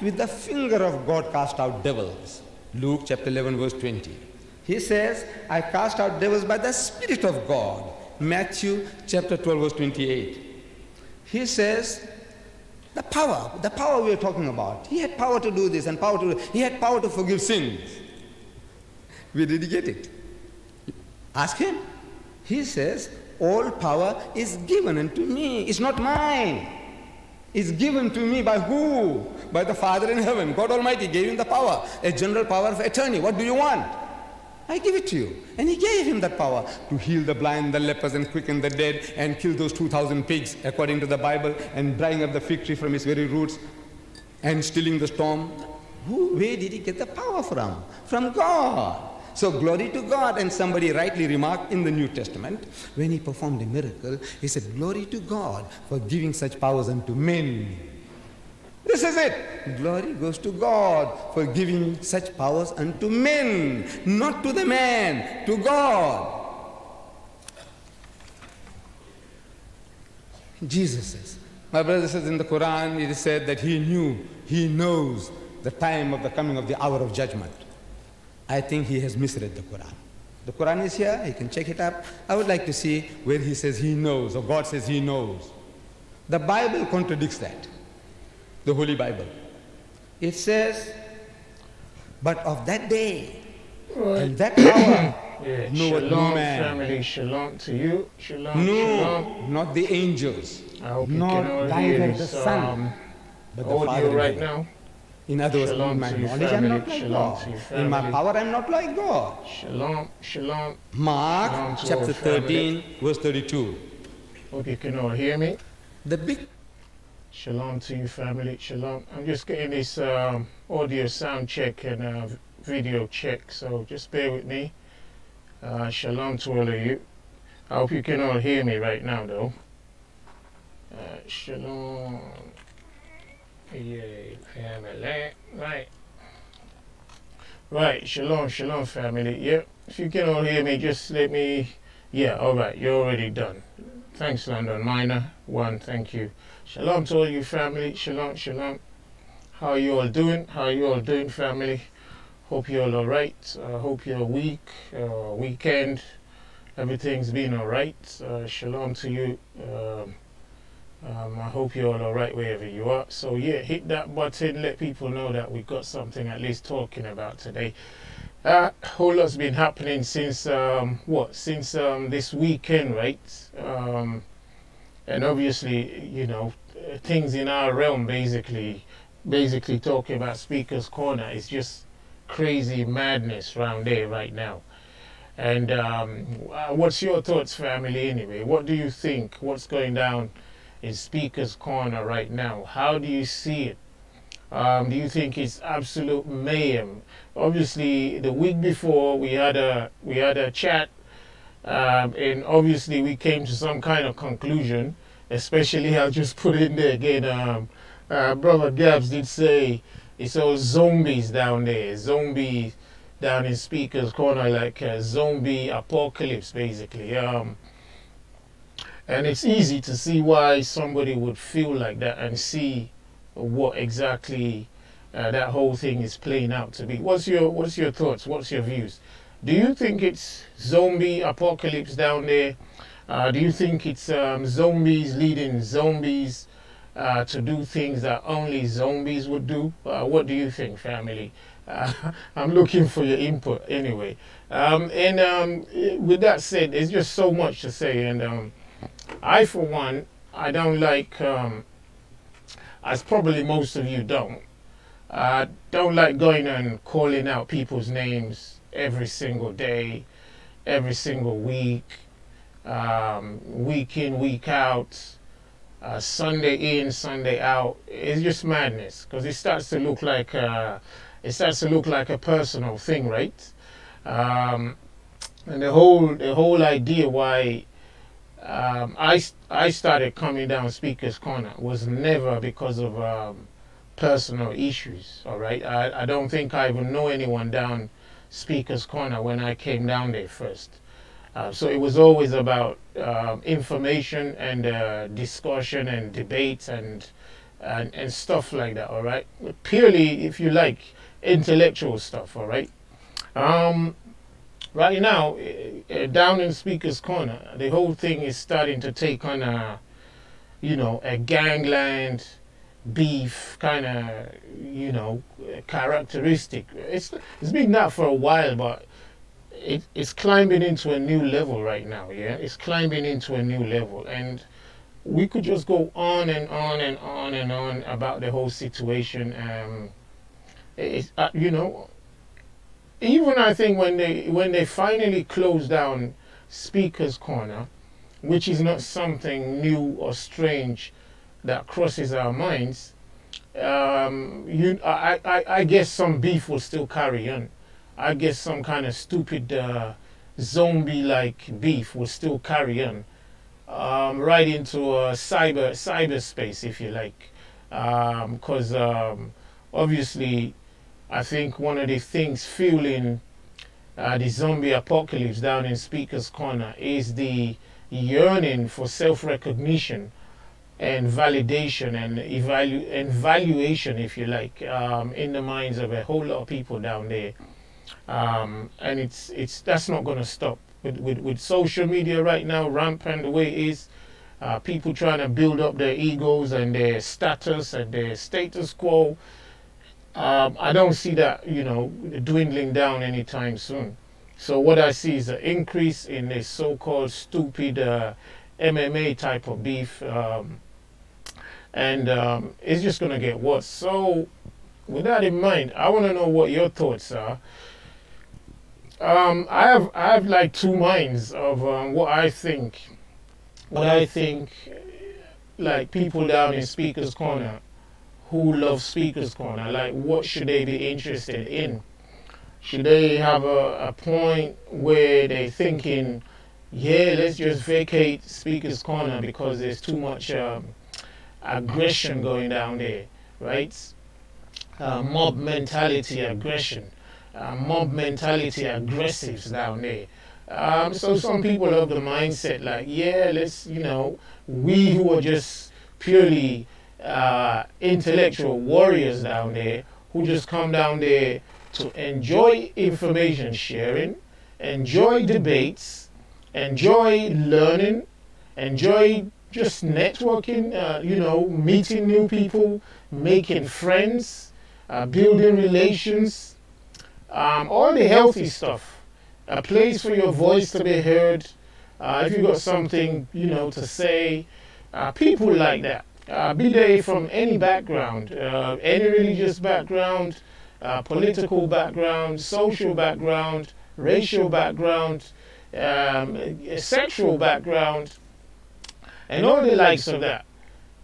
with the finger of God cast out devils. Luke chapter 11 verse 20. He says, I cast out devils by the Spirit of God. Matthew chapter 12 verse 28. He says, the power we are talking about. He had power to do this and he had power to forgive sins. Where did he get it? Ask him. He says, all power is given unto me. It's not mine. It's given to me by who? By the Father in heaven. God Almighty gave him the power, a general power of attorney. What do you want? I give it to you. And he gave him that power to heal the blind, the lepers, and quicken the dead, and kill those 2,000 pigs, according to the Bible, and drying up the fig tree from its very roots, and stilling the storm. Where did he get the power from? From God. So glory to God. And somebody rightly remarked in the New Testament, when he performed a miracle, he said, glory to God for giving such powers unto men. This is it. Glory goes to God for giving such powers unto men, not to the man, to God. Jesus says, my brother says in the Quran, it is said that he knows the time of the coming of the hour of judgment. I think he has misread the Quran. The Quran is here, he can check it up. I would like to see where he says he knows, or God says he knows. The Bible contradicts that. The Holy Bible. It says, but of that day and that hour, knoweth no man. Family, shalom to you. Shalom, shalom. Not the angels. I hope not you can all hear the this Son, but the audio Father right now. In other words, Shalom in my to you, knowledge, family. I'm not like Shalom God. to you, In my family. power, I'm not like God. Shalom, shalom. Mark Shalom to chapter all 13, verse 32. Hope you can all hear me. The big Shalom to you, family. Shalom. I'm just getting this audio sound check and video check, so just bear with me. Shalom to all of you. I hope you can all hear me right now, though. Shalom. Yay, family. Right. Shalom, shalom, family. Yep. If you can all hear me, just let me. Yeah, all right. You're already done. Thanks, London Minor. Thank you. Shalom to all you, family. Shalom, shalom. How are you all doing? How are you all doing, family? Hope you're all right. Hope your weekend, everything's been all right. Shalom to you. I hope you're all right wherever you are. So yeah, hit that button. Let people know that we've got something at least talking about today. Whole lot's been happening since Since this weekend, right? And obviously, you know, things in our realm, basically talking about Speaker's Corner is just crazy madness around there right now. And what's your thoughts, family? Anyway, what do you think? What's going down in Speaker's Corner right now? How do you see it? Do you think it's absolute mayhem? Obviously, the week before we had a chat, and obviously we came to some kind of conclusion. Especially, I'll just put in there again. Brother Gabs did say it's all zombies down there. Zombies down in Speaker's Corner, like a zombie apocalypse, basically. And it's easy to see why somebody would feel like that and see what exactly that whole thing is playing out to be. What's your thoughts? What's your views? Do you think it's zombie apocalypse down there? Do you think it's zombies leading zombies to do things that only zombies would do? What do you think, family? I'm looking for your input anyway. With that said, there's just so much to say, and I, for one, I don't like, as probably most of you don't like going and calling out people's names every single day, every single week, week in, week out, Sunday in, Sunday out. It's just madness, because it starts to look like a personal thing, right? And the whole idea why I started coming down Speaker's Corner was never because of personal issues. All right, I don't think I even know anyone down Speaker's Corner when I came down there first. So it was always about information and discussion and debate and and stuff like that, all right? Purely, if you like, intellectual stuff, all right? Right now, down in Speaker's Corner, the whole thing is starting to take on a, you know, a gangland beef kind of, you know, characteristic. It's been that for a while, but it's climbing into a new level right now, yeah? It's climbing into a new level, and we could just go on and on and on and on about the whole situation. You know, even I think when they finally close down Speaker's Corner, which is not something new or strange that crosses our minds, I guess some beef will still carry on. I guess some kind of stupid zombie-like beef will still carry on, right into cyberspace, if you like, because obviously, I think one of the things fueling the zombie apocalypse down in Speaker's Corner is the yearning for self-recognition and validation and valuation, if you like, in the minds of a whole lot of people down there. And that's not going to stop. With social media right now rampant the way it is, people trying to build up their egos and their status and their status quo. I don't see that, you know, dwindling down anytime soon. So what I see is an increase in this so-called stupid MMA type of beef, and it's just going to get worse. So with that in mind, I want to know what your thoughts are. I have like two minds of what I think. Like people down in Speaker's Corner who love Speaker's Corner, like what should they be interested in? Should they have a point where they're thinking, yeah, let's just vacate Speaker's Corner because there's too much aggression going down there, right? Mob mentality aggression, mob mentality aggressives down there. So some people have the mindset like, yeah, let's, you know, we who are just purely intellectual warriors down there, who just come down there to enjoy information sharing, enjoy debates, enjoy learning, enjoy just networking, you know, meeting new people, making friends, building relations, all the healthy stuff. A place for your voice to be heard. If you got something, you know, to say, people like that. Be they from any background, any religious background, political background, social background, racial background, sexual background, and all the likes of that,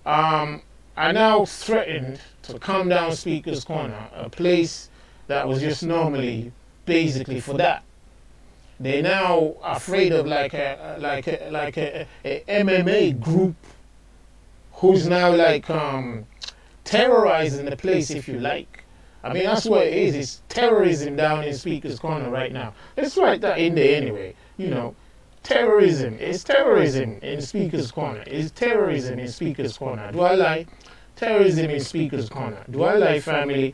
are now threatened to come down Speaker's Corner, a place that was just normally basically for that. They're now afraid of like a MMA group who's now like terrorizing the place, if you like. I mean, that's what it is. It's terrorism down in Speaker's Corner right now. Let's write that in there anyway. You know, terrorism. It's terrorism in Speaker's Corner. It's terrorism in Speaker's Corner. Do I lie? Terrorism in Speaker's Corner. Do I lie, family?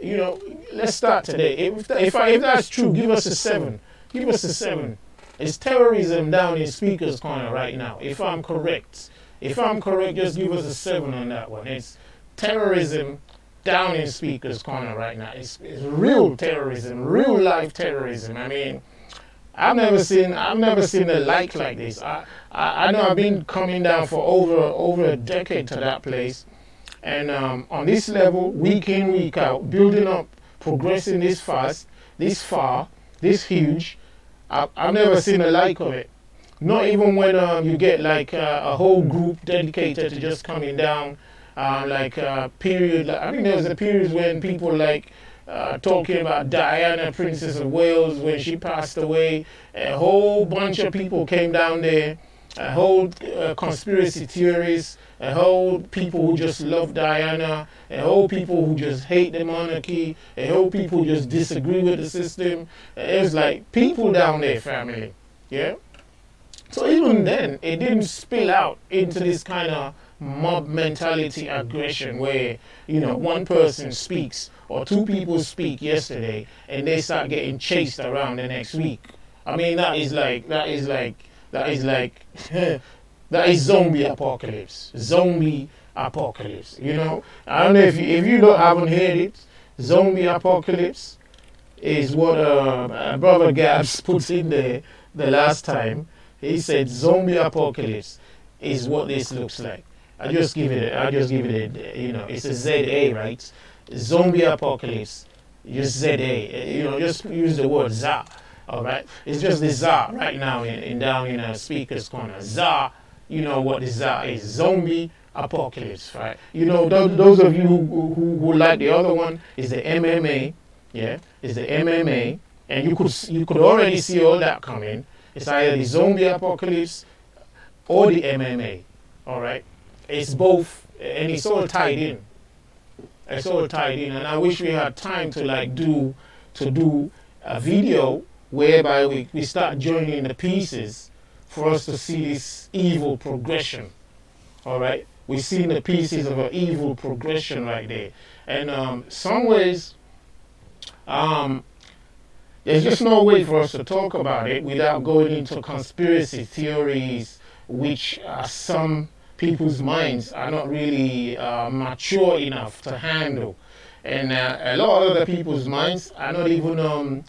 You know, let's start today. If that's true, give us a 7. Give us a 7. It's terrorism down in Speaker's Corner right now, if I'm correct. If I'm correct, just give us a 7 on that one. It's terrorism down in Speaker's Corner right now. It's real terrorism, real life terrorism. I mean, I've never seen a like this. I know I've been coming down for over a decade to that place, and on this level, week in, week out, building up, progressing this fast, this far, this huge. I've never seen a like of it. Not even when you get like a whole group dedicated to just coming down, like a period. I think there was a period when people like talking about Diana, Princess of Wales, when she passed away. A whole bunch of people came down there, a whole conspiracy theories, a whole people who just love Diana, a whole people who just hate the monarchy, a whole people who just disagree with the system. It was like people down there, family, yeah? So even then, it didn't spill out into this kind of mob mentality aggression where, one person speaks or two people speak yesterday and they start getting chased around the next week. I mean, that is zombie apocalypse. Zombie apocalypse. I don't know if you haven't heard it. Zombie apocalypse is what Brother Gabs puts in there the last time. He said zombie apocalypse is what this looks like. I just give it it's a ZA, right? Zombie apocalypse, just ZA. Just use the word ZA. All right, it's just the ZA right now down in a speaker's corner. ZA, you know what the ZA is? Zombie apocalypse, right? Those of you who like the other one is the MMA, yeah, is the MMA, and you could already see all that coming. It's either the zombie apocalypse or the MMA. All right, it's both, and it's all tied in. It's all tied in, and I wish we had time to do a video whereby we start joining the pieces for us to see this evil progression. All right, we're seeing the pieces of an evil progression right there, and some ways, there's just no way for us to talk about it without going into conspiracy theories, which some people's minds are not really mature enough to handle, and a lot of other people's minds are not even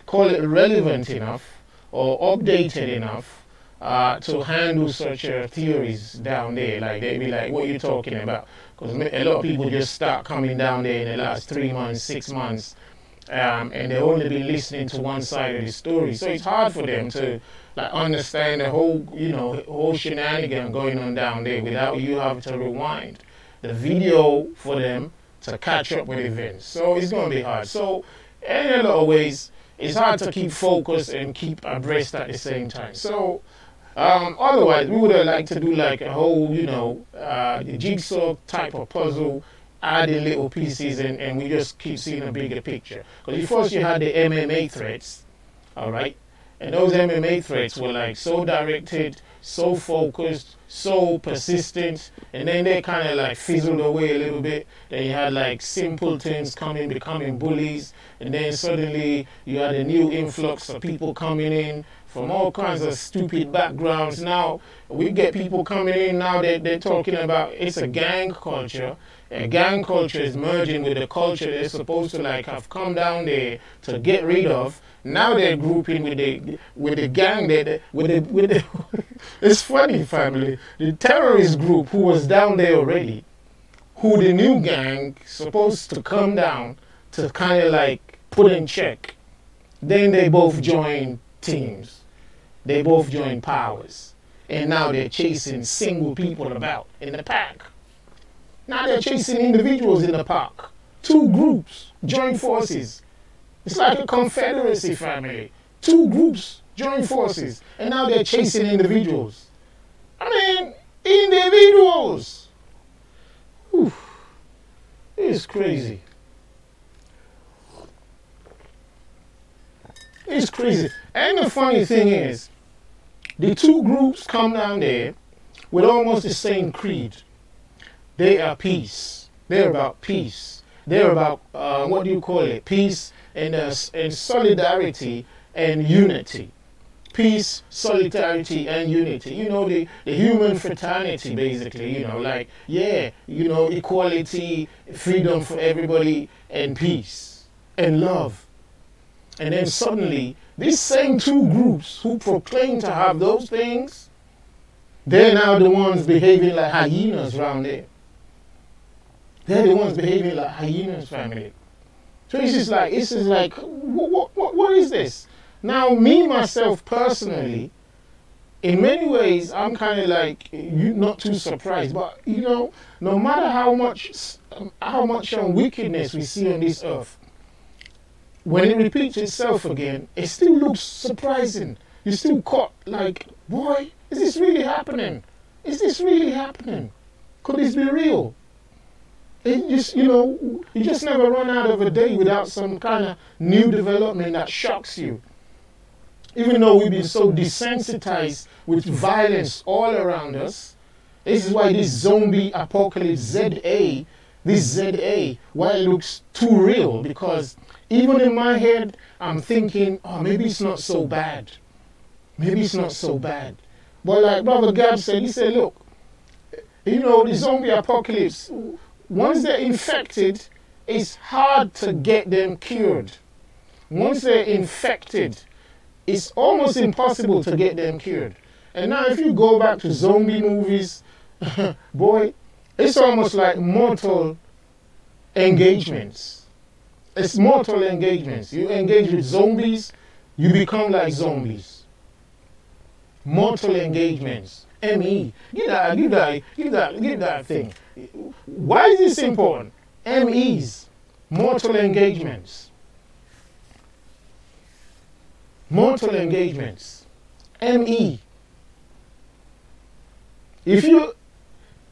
call it relevant enough or updated enough to handle such theories down there. Like, they be like, what are you talking about? Because a lot of people just start coming down there in the last 3 months, 6 months, and they've only been listening to one side of the story. So it's hard for them to understand the whole shenanigan going on down there without you having to rewind the video for them to catch up with events. So it's going to be hard. So in a lot of ways, it's hard to keep focused and keep abreast at the same time. So otherwise, we would have liked to do like a whole, jigsaw type of puzzle, adding little pieces, and we just keep seeing a bigger picture. Because first you had the MMA threats, all right? And those MMA threats were like so directed, so focused, so persistent, and then they kind of like fizzled away a little bit. Then you had like simpletons becoming bullies, and then suddenly you had a new influx of people coming in from all kinds of stupid backgrounds. Now we get people coming in now that they're talking about it's a gang culture. A gang culture is merging with the culture they're supposed to have come down there to get rid of. Now they're grouping with the gang it's funny, family. The terrorist group who was down there already, who the new gang supposed to come down to kind of put in check. Then they both join teams. They both join powers. And now they're chasing single people about in the pack. Now they're chasing individuals in the park. Two groups join forces. It's like a confederacy, family. Two groups join forces, and now they're chasing individuals. I mean, individuals. Whew. It's crazy. It's crazy. And the funny thing is, the two groups come down there with almost the same creed. They are peace. They're about peace. They're about, peace and solidarity and unity. Peace, solidarity, and unity. The human fraternity, basically, equality, freedom for everybody, and peace, and love. And then suddenly, these same two groups who proclaim to have those things, they're now the ones behaving like hyenas around there. They're the ones behaving like hyenas, family. So it's just like, what is this? Now, me, myself, personally, in many ways, I'm kind of not too surprised. But, no matter how much wickedness we see on this earth, when it repeats itself again, it still looks surprising. You're still caught boy, is this really happening? Is this really happening? Could this be real? It just, you just never run out of a day without some kind of new development that shocks you. Even though we've been so desensitized with violence all around us, This is why this zombie apocalypse ZA, this ZA, why it looks too real, because even in my head, I'm thinking, oh, maybe it's not so bad. Maybe it's not so bad. But like Brother Gab said, he said, look, you know, the zombie apocalypse, once they're infected, it's hard to get them cured. Once they're infected, it's almost impossible to get them cured. And now if you go back to zombie movies, boy, it's almost like mortal engagements. It's mortal engagements. You engage with zombies, you become like zombies. Mortal engagements. ME. Give that thing. Why is this important? MEs. Mortal engagements. Mortal engagements. ME. If you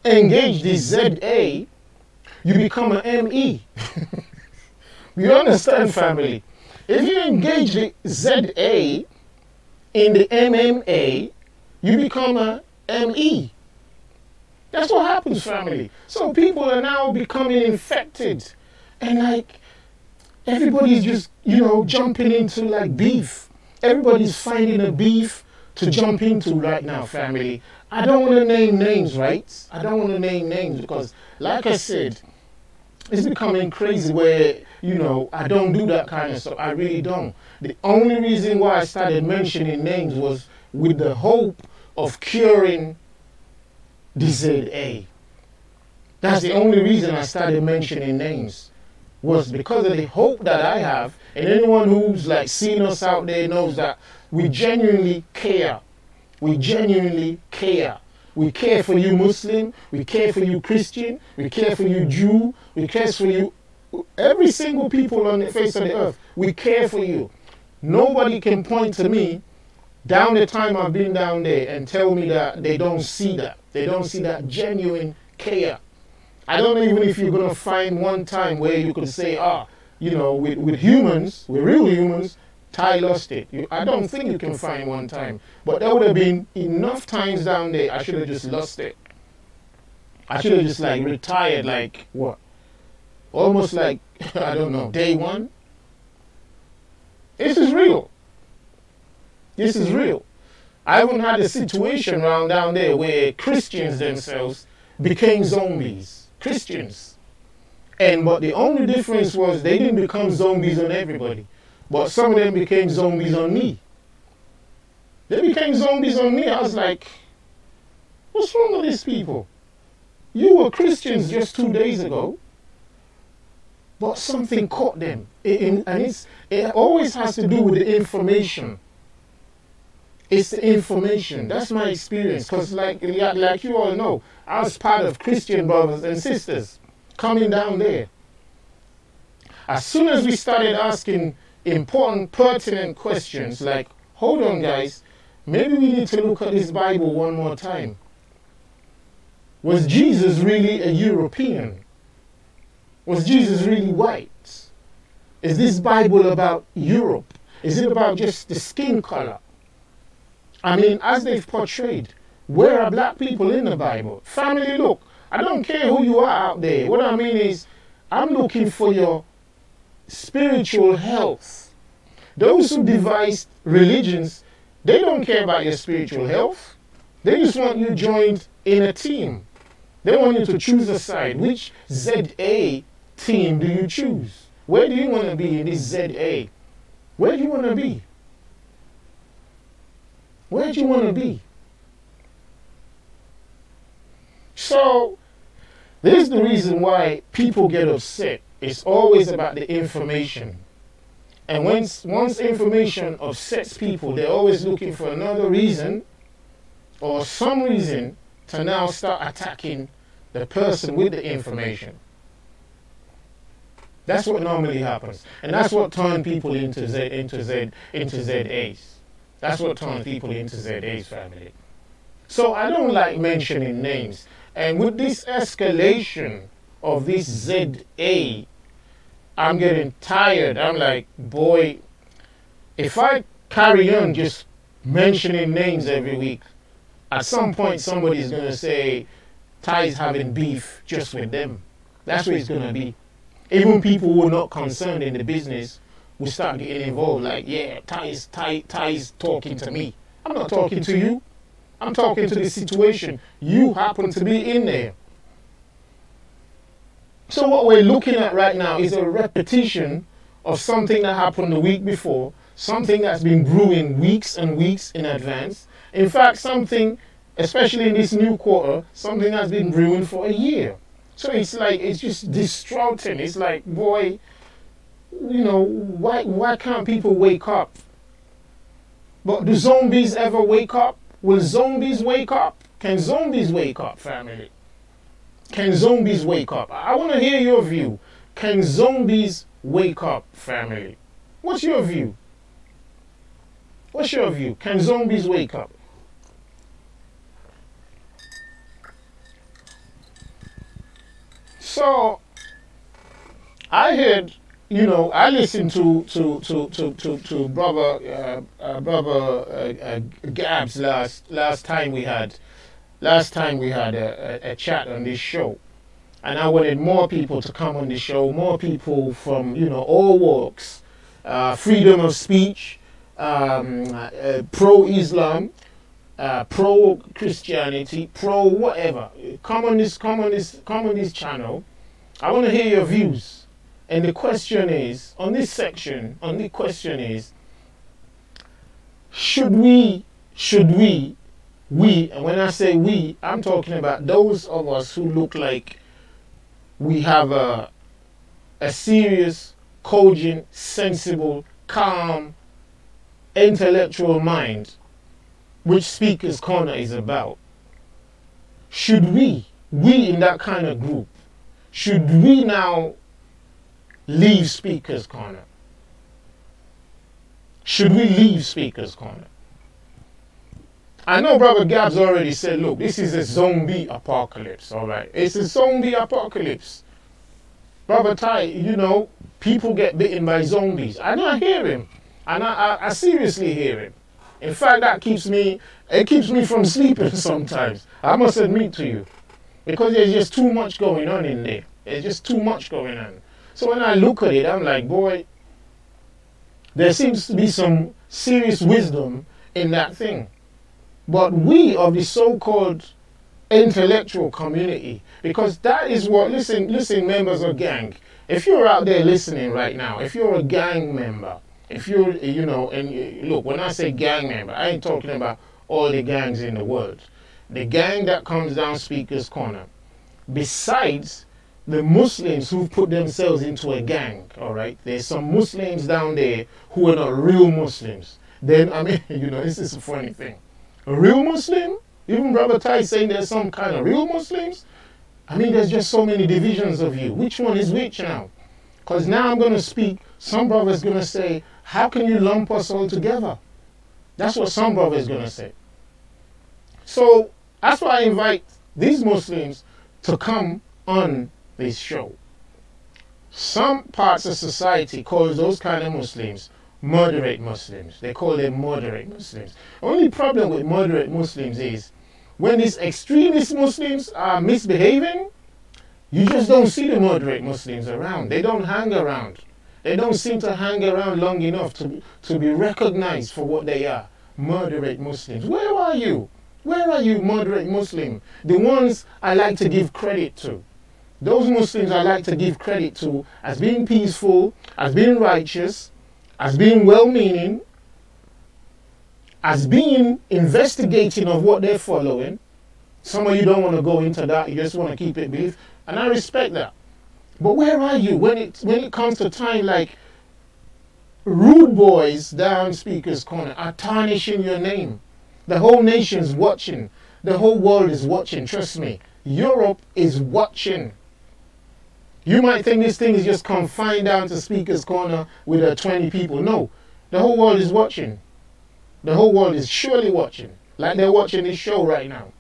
engage the ZA, you become an ME. You understand, family? If you engage the ZA in the MMA, you become a ME. That's what happens, family. So people are now becoming infected. And like, everybody's just, you know, jumping into like beef. Everybody's finding a beef to jump into right now, family. I don't want to name names, right? I don't want to name names because, like I said, it's becoming crazy where, you know, I don't do that kind of stuff. I really don't. The only reason why I started mentioning names was with the hope of curing the ZA. That's the only reason I started mentioning names, was because of the hope that I have. And anyone who's like seen us out there knows that we genuinely care. We genuinely care. We care for you Muslim, we care for you Christian, we care for you Jew, we care for you, every single people on the face of the earth. We care for you. Nobody can point to me down the time I've been down there and tell me that they don't see that. They don't see that genuine care. I don't know even if you're going to find one time where you could say, you know, with humans, with real humans, Ty lost it. I don't think you can find one time. But there would have been enough times down there I should have just lost it. I should have just like retired, like what? Almost like, I don't know, day one. This is real. This is real. I haven't had a situation around down there where Christians themselves became zombies. Christians. But the only difference was they didn't become zombies on everybody. But some of them became zombies on me. They became zombies on me. I was like, what's wrong with these people? You were Christians just 2 days ago, but something caught them. It always has to do with the information. It's the information. That's my experience. Because like you all know, I was part of Christian brothers and sisters coming down there. As soon as we started asking important, pertinent questions like, hold on guys, maybe we need to look at this Bible one more time. Was Jesus really a European? Was Jesus really white? Is this Bible about Europe? Is it about just the skin color? I mean, as they've portrayed, where are black people in the Bible? Family, look, I don't care who you are out there. What I mean is, I'm looking for your spiritual health. Those who devised religions, they don't care about your spiritual health. They just want you joined in a team. They want you to choose a side. Which ZA team do you choose? Where do you want to be in this ZA? Where do you want to be? Where do you want to be? So, this is the reason why people get upset. It's always about the information. And once information upsets people, they're always looking for another reason or some reason to now start attacking the person with the information. That's what normally happens. And that's what turns people into ZAs. That's what turns people into ZAs, family. So I don't like mentioning names. And with this escalation of this ZA, I'm getting tired. I'm like, boy, if I carry on just mentioning names every week, at some point somebody's going to say Thai's having beef just with them. That's what it's going to be. Even people who are not concerned in the business will start getting involved. Like, yeah, Thai's talking to me. I'm not talking to you. I'm talking to the situation. You happen to be in there. So what we're looking at right now is a repetition of something that happened the week before, something that's been brewing weeks and weeks in advance. In fact, something, especially in this new quarter, something that's been brewing for a year. So it's like, it's just distraughting. It's like, boy, you know, why can't people wake up? But do zombies ever wake up? Will zombies wake up? Can zombies wake up, family? Can zombies wake up? I want to hear your view. Can zombies wake up, family? What's your view? What's your view? Can zombies wake up? So, I heard, you know, I listened to brother Gabs last time we had a chat on this show, and I wanted more people to come on the show, more people from, you know, all walks, freedom of speech, pro-Islam, pro-Christianity, pro-whatever. Come on this channel. I want to hear your views. And the question is, on this section, should we, and when I say we, I'm talking about those of us who look like we have a serious, cogent, sensible, calm, intellectual mind, which Speaker's Corner is about. Should we in that kind of group, should we now leave Speaker's Corner? Should we leave Speaker's Corner? I know Brother Gabs already said, look, this is a zombie apocalypse, all right? It's a zombie apocalypse. Brother Ty, you know, people get bitten by zombies. And I hear him. And I seriously hear him. In fact, it keeps me from sleeping sometimes. I must admit to you. Because there's just too much going on in there. There's just too much going on. So when I look at it, I'm like, boy, there seems to be some serious wisdom in that thing. But we of the so-called intellectual community, because that is what, listen, members of gang, if you're out there listening right now, if you're a gang member, if you're, you know, and look, when I say gang member, I ain't talking about all the gangs in the world. The gang that comes down Speaker's Corner, besides the Muslims who've put themselves into a gang, all right? There's some Muslims down there who are not real Muslims. Then, I mean, you know, this is a funny thing. A real Muslim? Even Brother Ty saying there's some kind of real Muslims? I mean, there's just so many divisions of you. Which one is which now? Because now I'm going to speak, some brother's going to say, how can you lump us all together? That's what some brother is going to say. So, that's why I invite these Muslims to come on this show. Some parts of society calls those kind of Muslims moderate Muslims. They call them moderate Muslims. Only problem with moderate Muslims is when these extremist Muslims are misbehaving, you just don't see the moderate Muslims around. They don't hang around. They don't seem to hang around long enough to be recognized for what they are. Moderate Muslims. Where are you? Where are you, moderate Muslim? The ones I like to give credit to. Those Muslims I like to give credit to as being peaceful, as being righteous, as being well-meaning, as being investigating of what they're following. Some of you don't want to go into that. You just want to keep it brief. And I respect that. But where are you when it comes to time like rude boys down Speaker's Corner are tarnishing your name? The whole nation's watching. The whole world is watching. Trust me. Europe is watching. You might think this thing is just confined down to Speaker's Corner with 20 people. No. The whole world is watching. The whole world is surely watching. Like they're watching this show right now.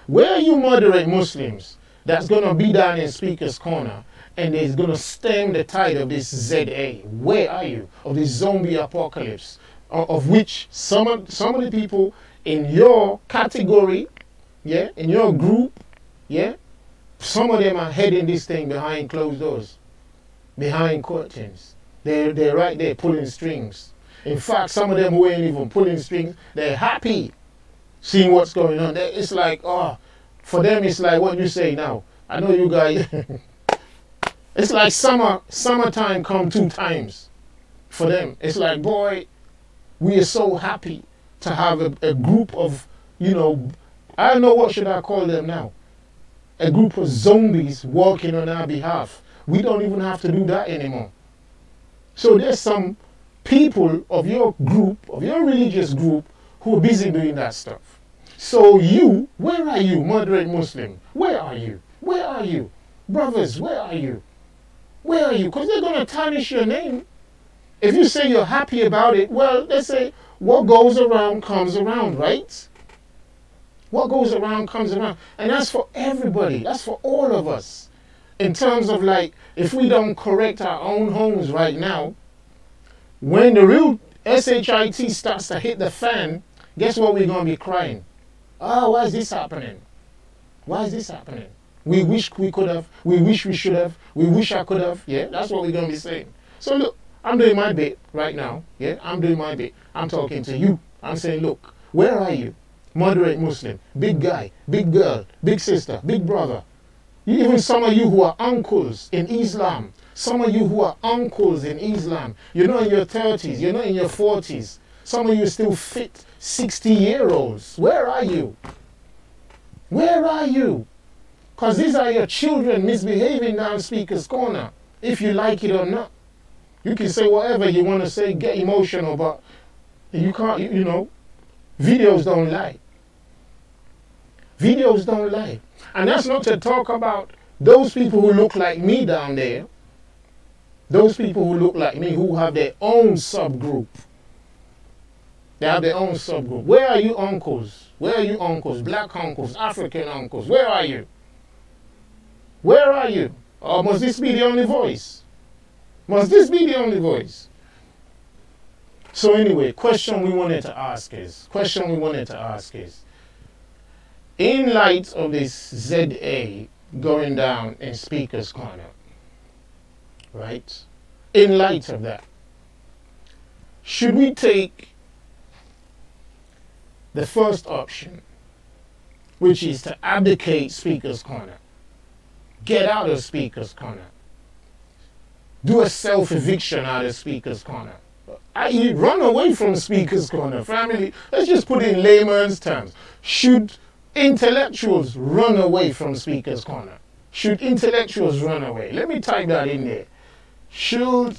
Where are you moderate Muslims that's going to be down in Speaker's Corner and is going to stem the tide of this ZA? Where are you? Of this zombie apocalypse? Of which some of the people in your category, yeah, in your group, yeah, some of them are heading this thing behind closed doors, behind curtains. They're right there pulling strings. In fact, some of them who ain't even pulling strings, they're happy seeing what's going on. It's like, oh, for them it's like what you say now. I know you guys, it's like summertime come 2 times for them. It's like, boy, we are so happy to have a group of, you know, I don't know what should I call them now. A group of zombies working on our behalf. We don't even have to do that anymore. So there's some people of your group, of your religious group, who are busy doing that stuff. So you, where are you, moderate Muslim? Where are you? Where are you? Brothers, where are you? Where are you? Because they're going to tarnish your name. If you say you're happy about it, well, they say what goes around comes around, right? What goes around comes around. And that's for everybody. That's for all of us. In terms of like, if we don't correct our own homes right now, when the real SHIT starts to hit the fan, guess what we're going to be crying? Oh, why is this happening? Why is this happening? We wish we could have. We wish we should have. We wish I could have. Yeah, that's what we're going to be saying. So look, I'm doing my bit right now. Yeah, I'm doing my bit. I'm talking to you. I'm saying, look, where are you? Moderate Muslim, big guy, big girl, big sister, big brother. Even some of you who are uncles in Islam. Some of you who are uncles in Islam. You're not in your 30s. You're not in your 40s. Some of you are still fit 60-year-olds. Where are you? Where are you? Because these are your children misbehaving down Speaker's Corner, if you like it or not. You can say whatever you want to say, get emotional, but you can't, you know, videos don't lie. Videos don't lie. And that's not to talk about those people who look like me down there. Those people who look like me, who have their own subgroup. They have their own subgroup. Where are you uncles? Where are you uncles? Black uncles, African uncles. Where are you? Where are you? Or must this be the only voice? Must this be the only voice? So anyway, question we wanted to ask is, in light of this ZA going down in Speaker's Corner, right? In light of that, should we take the first option, which is to abdicate Speaker's Corner, get out of Speaker's Corner, do a self-eviction out of Speaker's Corner, i.e. run away from Speaker's Corner? Family, let's just put it in layman's terms. Should intellectuals run away from Speaker's Corner? Should intellectuals run away? Let me type that in there. Should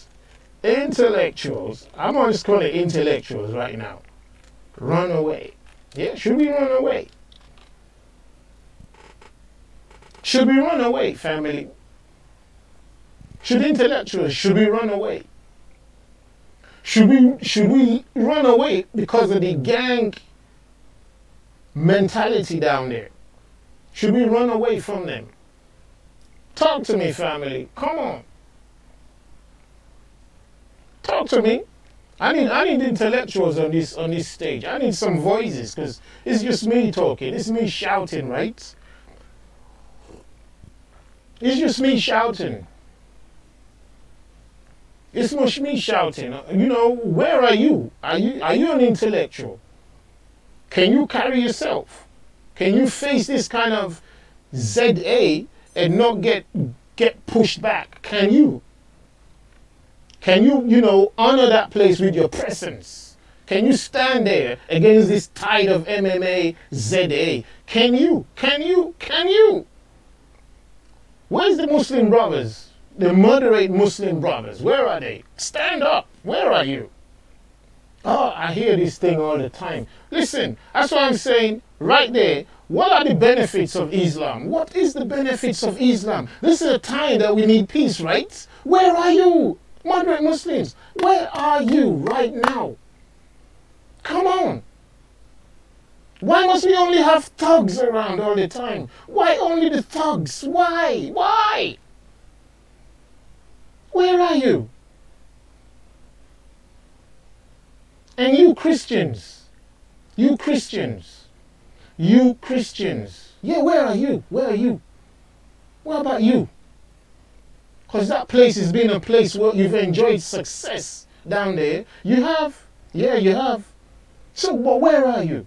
intellectuals, I'm going to just call it intellectuals right now, run away? Yeah, should we run away? Should we run away, family? Should intellectuals, should we run away? Should we run away because of the gang mentality down there? Should we run away from them? Talk to me, family. Come on. Talk to me. I need intellectuals on this stage. I need some voices, because it's just me talking. It's me shouting, right? It's just me shouting. It's much me shouting. You know, where are you? Are you an intellectual? Can you carry yourself? Can you face this kind of ZA and not get pushed back? Can you? Can you, you know, honor that place with your presence? Can you stand there against this tide of MMA ZA? Can you? Can you? Can you? Where's the Muslim brothers? The moderate Muslim brothers? Where are they? Stand up. Where are you? Oh, I hear this thing all the time. Listen, that's what I'm saying right there. What are the benefits of Islam? What is the benefits of Islam? This is a time that we need peace, right? Where are you, moderate Muslims? Where are you right now? Come on. Why must we only have thugs around all the time? Why only the thugs? Why? Why? Where are you? And you Christians, You Christians. You Christians. Yeah, where are you? Where are you? What about you? Because that place has been a place where you've enjoyed success down there. You have? Yeah, you have. So, but where are you?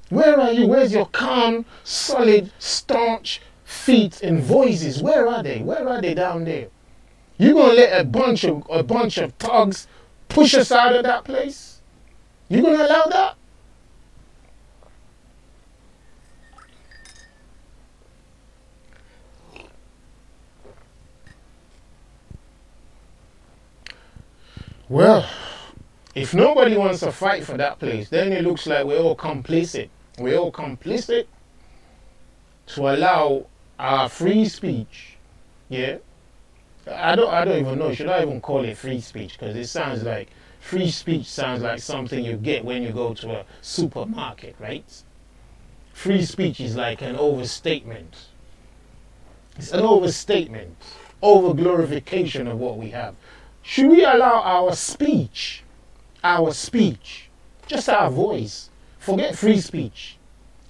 Where are you? Where's your calm, solid, staunch feet and voices? Where are they? Where are they down there? You gonna let a bunch of thugs push us out of that place? You gonna allow that? Well, if nobody wants to fight for that place, then it looks like we're all complicit. We're all complicit to allow our free speech. Yeah, I don't even know. Should I even call it free speech? Because it sounds like free speech sounds like something you get when you go to a supermarket, right? Free speech is like an overstatement. It's an overstatement, over glorification of what we have. Should we allow our speech, just our voice, forget free speech?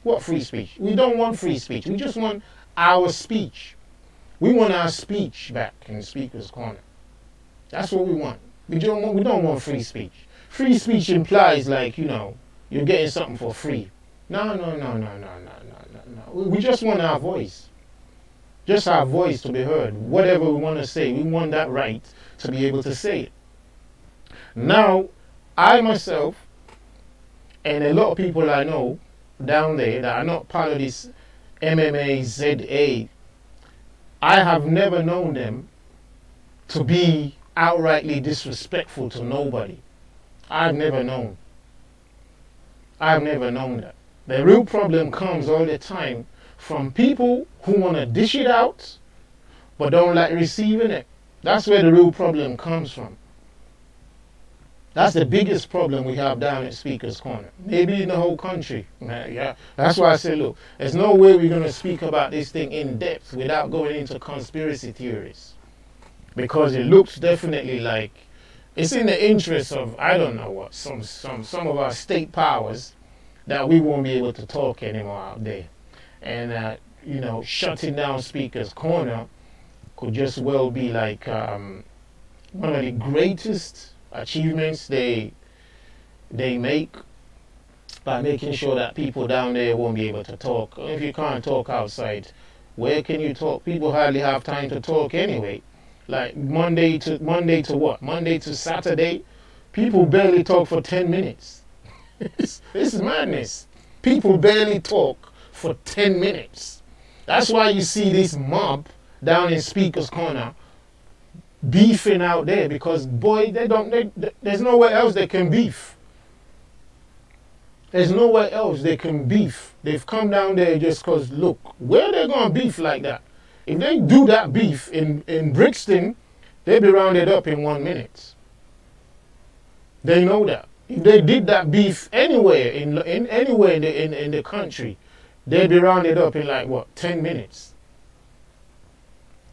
What free speech? We don't want free speech. We just want our speech. We want our speech back in the Speaker's Corner. That's what we want. We don't want free speech. Free speech implies like, you know, you're getting something for free. No. We just want our voice. Just our voice to be heard. Whatever we want to say, we want that right to be able to say it. Now, I myself, and a lot of people I know down there that are not part of this MMA ZA, I have never known them to be outrightly disrespectful to nobody. I've never known that. The real problem comes all the time from people who want to dish it out but don't like receiving it. That's where the real problem comes from. That's the biggest problem we have down at Speaker's Corner. Maybe in the whole country. Yeah. That's why I say, look, there's no way we're going to speak about this thing in depth without going into conspiracy theories. Because it looks definitely like it's in the interest of, I don't know what, some of our state powers that we won't be able to talk anymore out there. And, you know, shutting down Speaker's Corner could just well be like one of the greatest achievements they make by making sure that people down there won't be able to talk. If you can't talk outside, where can you talk? People hardly have time to talk anyway. Like Monday to what? Monday to Saturday, people barely talk for 10 minutes. It's madness. People barely talk for 10 minutes. That's why you see this mob down in Speaker's Corner beefing out there, because boy, there's nowhere else they can beef. There's nowhere else they can beef. They've come down there just because, look, where they going to beef like that? If they do that beef in Brixton, they'll be rounded up in 1 minute. They know that. If they did that beef anywhere anywhere in the country, they'd be rounded up in like what, 10 minutes.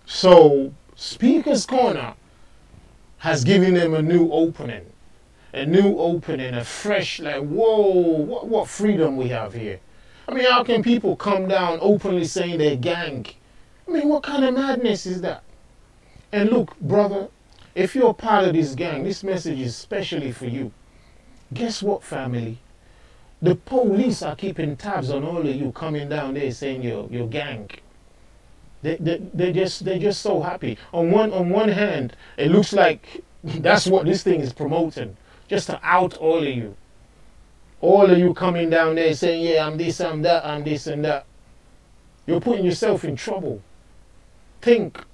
So Speaker's Corner has given them a new opening, a fresh, like, whoa, what freedom we have here. I mean, how can people come down openly saying they're gang? I mean, what kind of madness is that? And look, brother, if you're part of this gang, this message is especially for you. Guess what, family? The police are keeping tabs on all of you coming down there saying you're gang. They're just so happy. On one hand, it looks like that's what this thing is promoting, just to out all of you. All of you coming down there saying, yeah, I'm this, I'm that, I'm this and that. You're putting yourself in trouble. Think.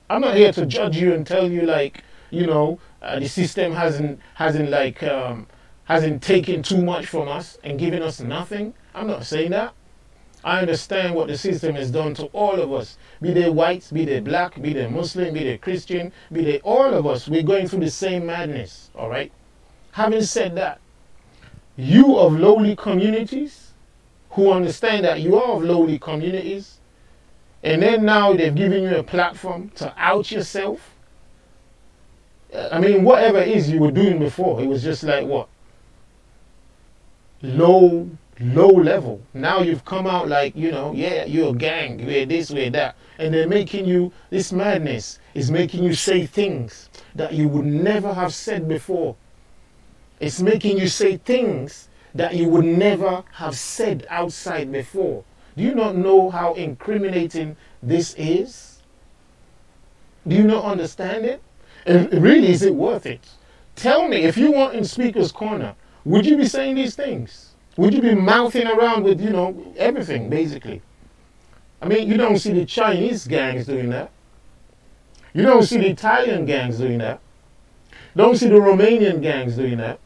I'm not here to judge you and tell you, like, you know, the system hasn't taken too much from us and given us nothing. I'm not saying that. I understand what the system has done to all of us. Be they whites, be they black, be they Muslim, be they Christian, be they all of us. We're going through the same madness, all right? Having said that, you of lowly communities who understand that you are of lowly communities, and then now they've given you a platform to out yourself. I mean, whatever it is you were doing before, it was just like what? low level. Now you've come out like, you know, yeah, you're a gang, we're this, we're that. And they're making you, this madness is making you say things that you would never have said before. It's making you say things that you would never have said outside before. Do you not know how incriminating this is? Do you not understand it? And really, is it worth it? Tell me, if you weren't in Speaker's Corner, would you be saying these things? Would you be mouthing around with, you know, everything, basically? I mean, you don't see the Chinese gangs doing that. You don't see the Italian gangs doing that. You don't see the Romanian gangs doing that.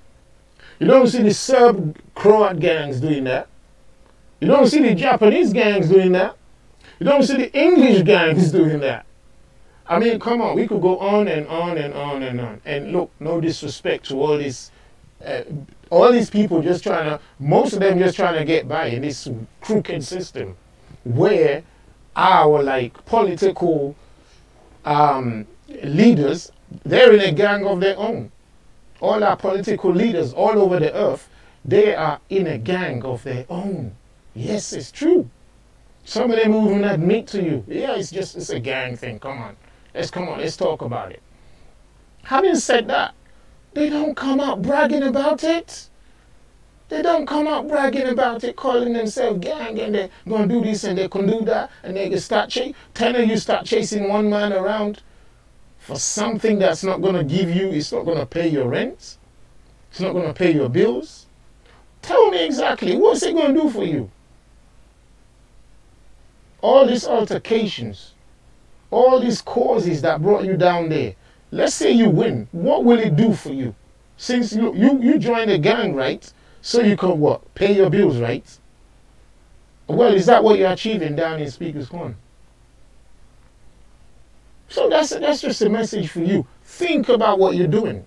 You don't see the Serb Croat gangs doing that. You don't see the Japanese gangs doing that. You don't see the English gangs doing that. I mean, come on, we could go on and on and on and on. And look, no disrespect to all these people just trying to, most of them just trying to get by in this crooked system where our like political leaders, they're in a gang of their own. All our political leaders all over the earth, they are in a gang of their own. Yes, it's true. Some of them even admit to you, yeah, it's a gang thing. Come on, let's talk about it. Having said that, they don't come out bragging about it. They don't come out bragging about it, calling themselves gang, and they're going to do this and they can do that, and they can start 10 of you start chasing one man around for something that's not going to give you, it's not going to pay your rent, it's not going to pay your bills. Tell me exactly, what's it going to do for you? All these altercations, all these causes that brought you down there, let's say you win, what will it do for you? Since you joined a gang, right? So you can what? Pay your bills, right? Well, is that what you're achieving down in Speaker's Corner? So that's just a message for you. Think about what you're doing.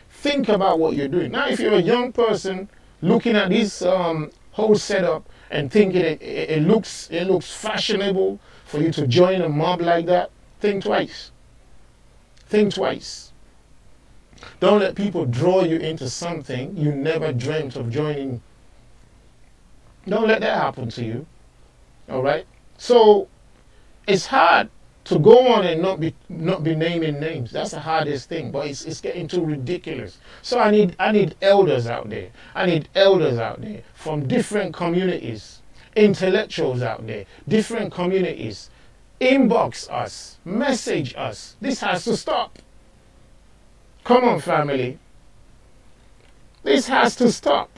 Think about what you're doing. Now, if you're a young person looking at this whole setup and thinking it looks fashionable for you to join a mob like that, think twice. Think twice. Don't let people draw you into something you never dreamt of joining. Don't let that happen to you. All right? So it's hard to go on and not be naming names. That's the hardest thing, but it's getting too ridiculous. So I need elders out there. I need elders out there from different communities, intellectuals out there, different communities. Inbox us, message us. This has to stop. Come on, family. This has to stop.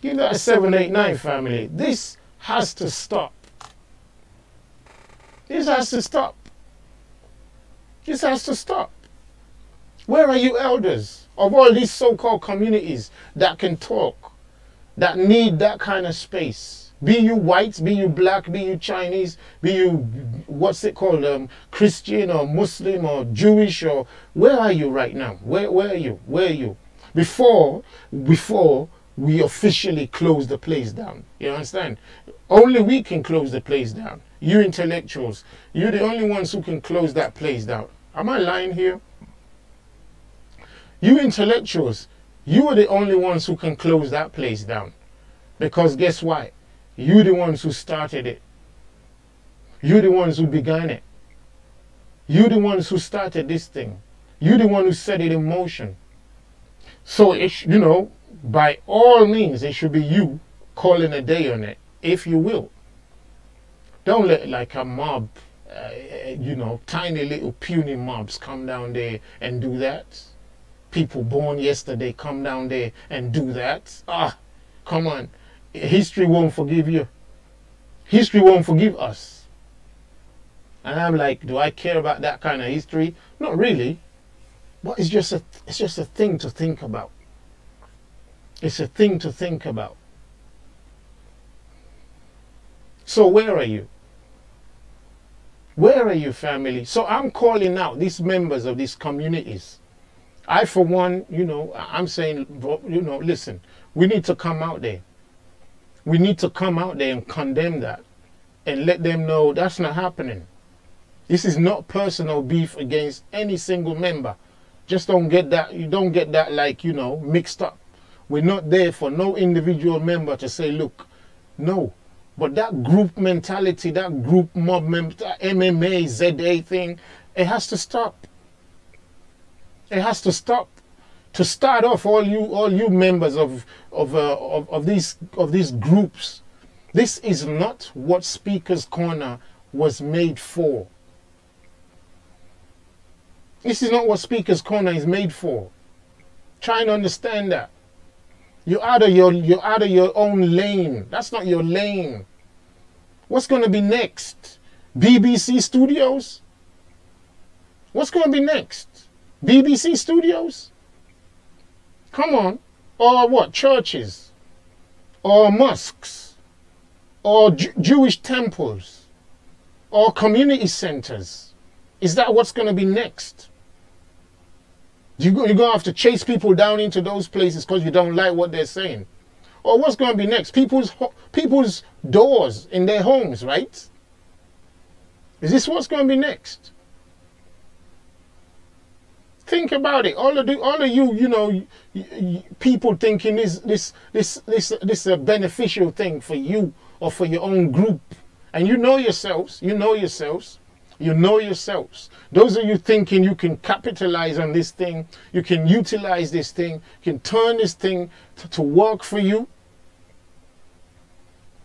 Give that a 789, family. This has to stop. This has to stop. This has to stop. Where are you elders of all these so-called communities that can talk, that need that kind of space? Be you white, be you black, be you Chinese, be you, what's it called, Christian or Muslim or Jewish, or where are you right now? Where are you? Where are you? Before we officially close the place down. You understand? Only we can close the place down. You intellectuals, you're the only ones who can close that place down. Am I lying here? You intellectuals, you are the only ones who can close that place down. Because guess what? You're the ones who started it. You're the ones who began it. You're the ones who started this thing. You're the one who set it in motion. So, you know, by all means, it should be you calling a day on it, if you will. Don't let like a mob, you know, tiny little puny mobs come down there and do that. People born yesterday come down there and do that. Ah, come on. History won't forgive you. History won't forgive us. And I'm like, do I care about that kind of history? Not really. But it's just a thing to think about. It's a thing to think about. So where are you? Where are you, family? So I'm calling out these members of these communities. I, for one, you know, I'm saying, you know, listen, we need to come out there. We need to come out there and condemn that and let them know that's not happening. This is not personal beef against any single member. Just don't get that, you don't get that, like, you know, mixed up We're not there for no individual member to say, look, no. But that group mentality, that group mob, that MMA, ZA thing, it has to stop. It has to stop. To start off, all you members of these groups, this is not what Speaker's Corner was made for. This is not what Speaker's Corner is made for. Try and understand that. You're out of your own lane. That's not your lane. What's going to be next? BBC Studios? What's going to be next? BBC Studios? Come on. Or what? Churches? Or mosques? Or Jewish temples? Or community centers? Is that what's going to be next? You're going to have to chase people down into those places because you don't like what they're saying. Or what's going to be next? People's doors in their homes, right? Is this what's going to be next? Think about it. All of you, you know, people thinking this a beneficial thing for you or for your own group. And you know yourselves. You know yourselves. You know yourselves. Those of you thinking you can capitalize on this thing, you can utilize this thing, you can turn this thing to work for you,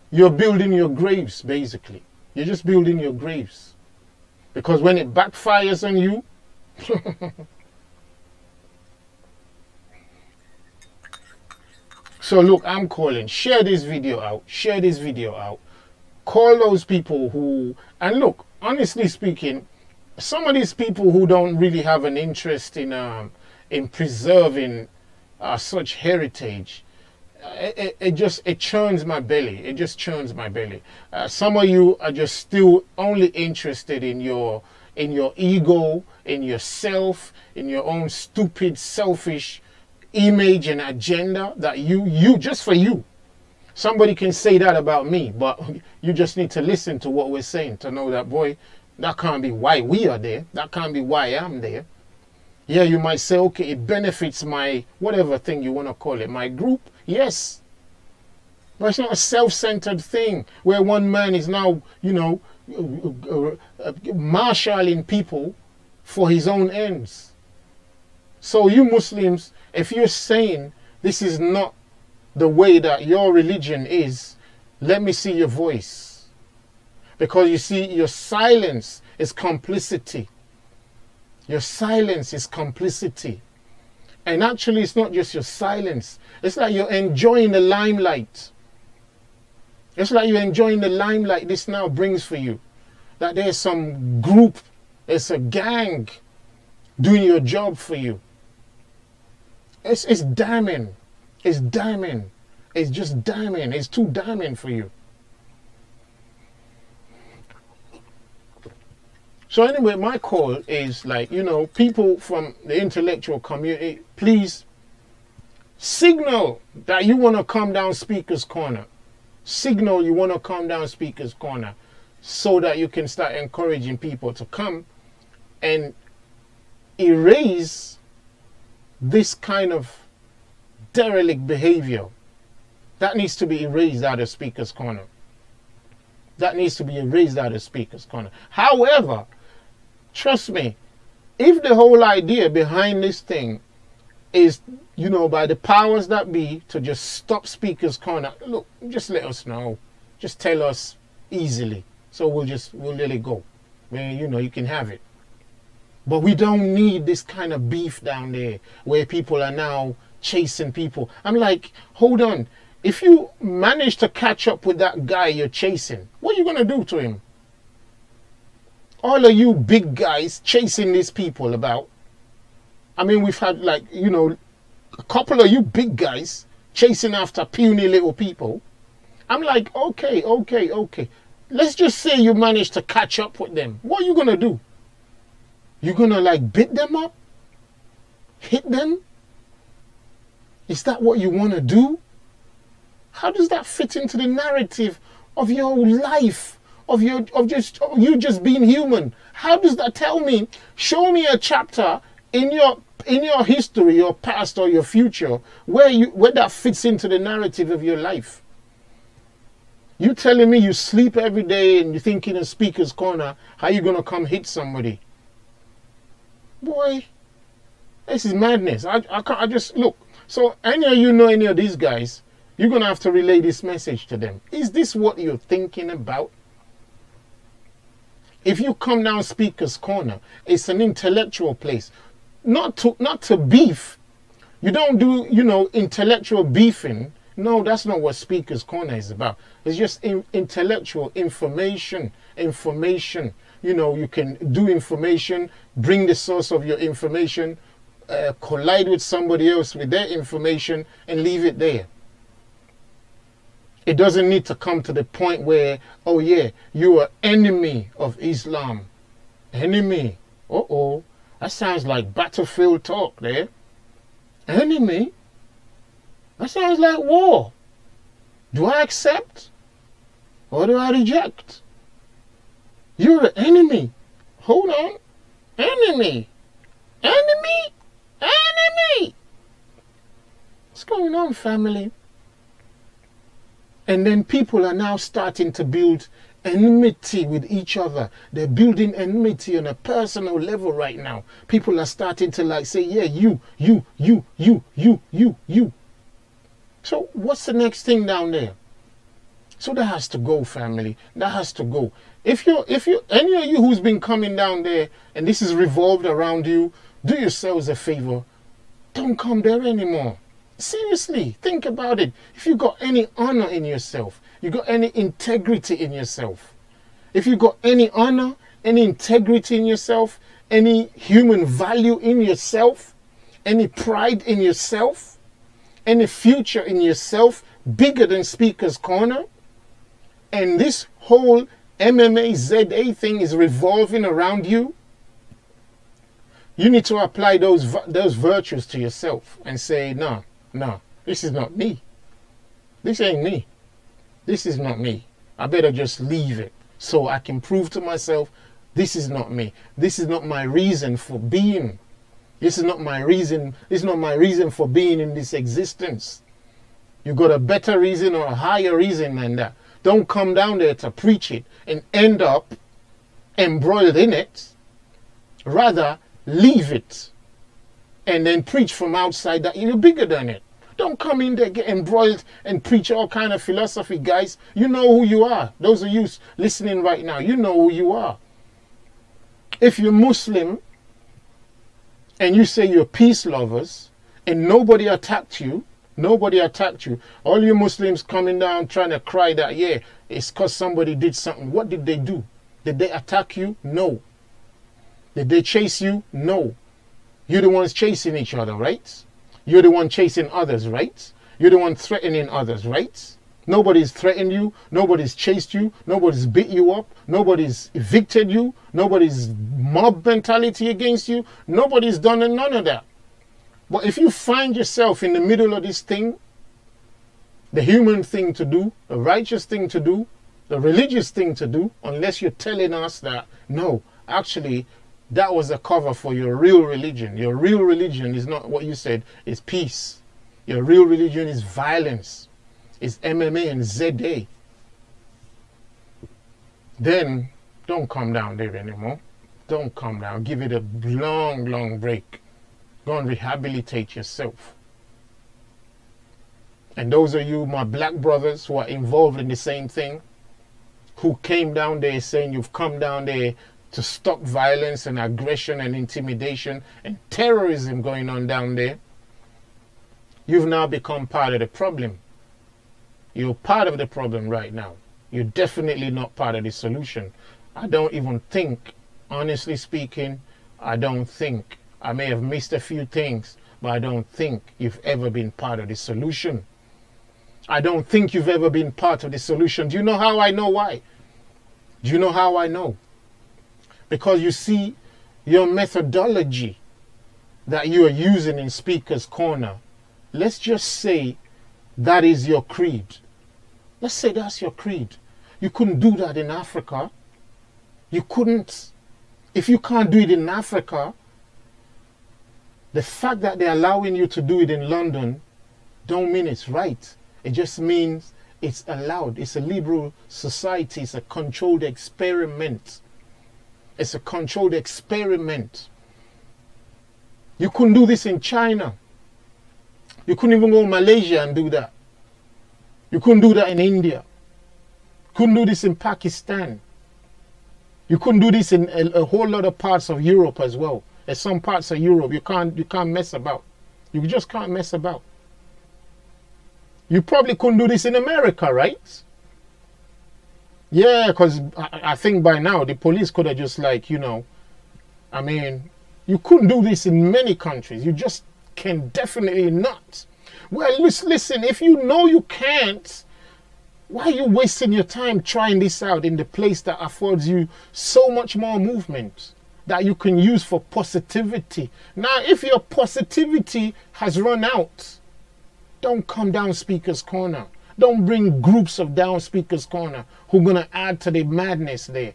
you're building your graves, basically. You're just building your graves. Because when it backfires on you, so look, I'm calling, share this video out, share this video out. Call those people who, and look, honestly speaking, some of these people who don't really have an interest in preserving such heritage, it churns my belly. It just churns my belly. Some of you are just still only interested in your ego, in yourself, in your own stupid, selfish image and agenda that you just for you. Somebody can say that about me, but you just need to listen to what we're saying to know that, boy, that can't be why we are there. That can't be why I'm there. Yeah, you might say, okay, it benefits my, whatever thing you want to call it, my group. Yes. But it's not a self-centered thing where one man is now, you know, marshalling people for his own ends. So you Muslims, if you're saying this is not the way that your religion is, let me see your voice. Because you see, your silence is complicity. Your silence is complicity. And actually, it's not just your silence. It's like you're enjoying the limelight. It's like you're enjoying the limelight this now brings for you. That there's some group, there's a gang doing your job for you. It's damning. It's damning. It's just damning. It's too damning for you. So anyway, my call is like, you know, people from the intellectual community, please signal that you want to come down Speaker's Corner. Signal you want to come down Speaker's Corner so that you can start encouraging people to come and erase this kind of derelict behavior. That needs to be erased out of Speaker's Corner. That needs to be erased out of Speaker's Corner. However, trust me, if the whole idea behind this thing is, you know, by the powers that be to just stop Speaker's Corner, look, just let us know. Just tell us easily. So we'll let it go. Well, you know, you can have it. But we don't need this kind of beef down there where people are now chasing people. I'm like, hold on. If you manage to catch up with that guy you're chasing, what are you going to do to him? All of you big guys chasing these people about. I mean, we've had, like, you know, a couple of you big guys chasing after puny little people. I'm like, okay. Let's just say you manage to catch up with them. What are you going to do? You're going to, like, beat them up? Hit them? Is that what you want to do? How does that fit into the narrative of your life, of you just being human? How does that tell me? Show me a chapter in in your history, your past or your future, where that fits into the narrative of your life. You telling me you sleep every day and you think in a speaker's corner, how you gonna come hit somebody? Boy, this is madness. I just look. So any of you know any of these guys, you're gonna have to relay this message to them. Is this what you're thinking about? If you come down speaker's corner, it's an intellectual place. Not to beef. You don't do, intellectual beefing. No, that's not what speaker's corner is about. It's just intellectual information. You can do information, bring the source of your information, collide with somebody else with their information and leave it there. It doesn't need to come to the point where, oh yeah, you are enemy of Islam. Enemy. Uh-oh. That sounds like battlefield talk there. Enemy? That sounds like war. Do I accept or do I reject? You're an enemy. Hold on. Enemy. Enemy? Enemy. What's going on, family? And then people are now starting to build enmity with each other. They're building enmity on a personal level right now. People are starting to say, yeah, you. So what's the next thing down there? So that has to go, family. That has to go. If you any of you who's been coming down there and this is revolved around you, do yourselves a favor. Don't come there anymore. Seriously, think about it. If you got any honor in yourself, you got any integrity in yourself, if you got any honor, any integrity in yourself, any human value in yourself, any pride in yourself, any future in yourself bigger than Speaker's Corner, and this whole MMA ZA thing is revolving around you, you need to apply those virtues to yourself and say, no, this is not me. This ain't me. This is not me. I better just leave it so I can prove to myself this is not me. This is not my reason for being. This is not my reason. This is not my reason for being in this existence. You got a better reason or a higher reason than that. Don't come down there to preach it and end up embroiled in it. Rather, leave it and then preach from outside that you're bigger than it. Don't come in there, get embroiled and preach all kind of philosophy, guys. You know who you are. Those of you listening right now, you know who you are. If you're Muslim and you say you're peace lovers and nobody attacked you, all you Muslims coming down trying to cry that, yeah, it's because somebody did something. What did they do? Did they attack you? No. Did they chase you? No. You're the ones chasing each other, right? You're the one chasing others, right? You're the one threatening others, right? Nobody's threatened you. Nobody's chased you. Nobody's beat you up. Nobody's evicted you. Nobody's mob mentality against you. Nobody's done none of that. But if you find yourself in the middle of this thing, the human thing to do, the righteous thing to do, the religious thing to do, unless you're telling us that, no, actually, that was a cover for your real religion. Your real religion is not what you said, it's peace. Your real religion is violence. It's MMA and ZA. Then don't come down there anymore. Don't come down. Give it a long break. Go and rehabilitate yourself. And those of you, my black brothers who are involved in the same thing, who came down there saying you've come down there to stop violence and aggression and intimidation and terrorism going on down there, you've now become part of the problem. You're part of the problem right now. You're definitely not part of the solution. I don't even think, honestly speaking, I may have missed a few things, but I don't think you've ever been part of the solution. I don't think you've ever been part of the solution. Do you know how I know why? Do you know how I know? Because you see, your methodology that you are using in Speaker's Corner, let's just say that is your creed. Let's say that's your creed. You couldn't do that in Africa. You couldn't. If you can't do it in Africa, The fact that they're allowing you to do it in London don't mean it's right. It just means it's allowed. It's a liberal society. It's a controlled experiment. It's a controlled experiment. You couldn't do this in China. You couldn't even go to Malaysia and do that. You couldn't do that in India. Couldn't do this in Pakistan. You couldn't do this in a whole lot of parts of Europe as well. There's some parts of Europe you can't mess about. You just can't mess about. You probably couldn't do this in America, right? Yeah, because I think by now the police could have just like, you know, I mean, you couldn't do this in many countries. You just can definitely not. Well, listen, if you know you can't, why are you wasting your time trying this out in the place that affords you so much more movement that you can use for positivity? Now, if your positivity has run out, don't come down Speaker's Corner. Don't bring groups of down Speaker's Corner who are going to add to the madness there.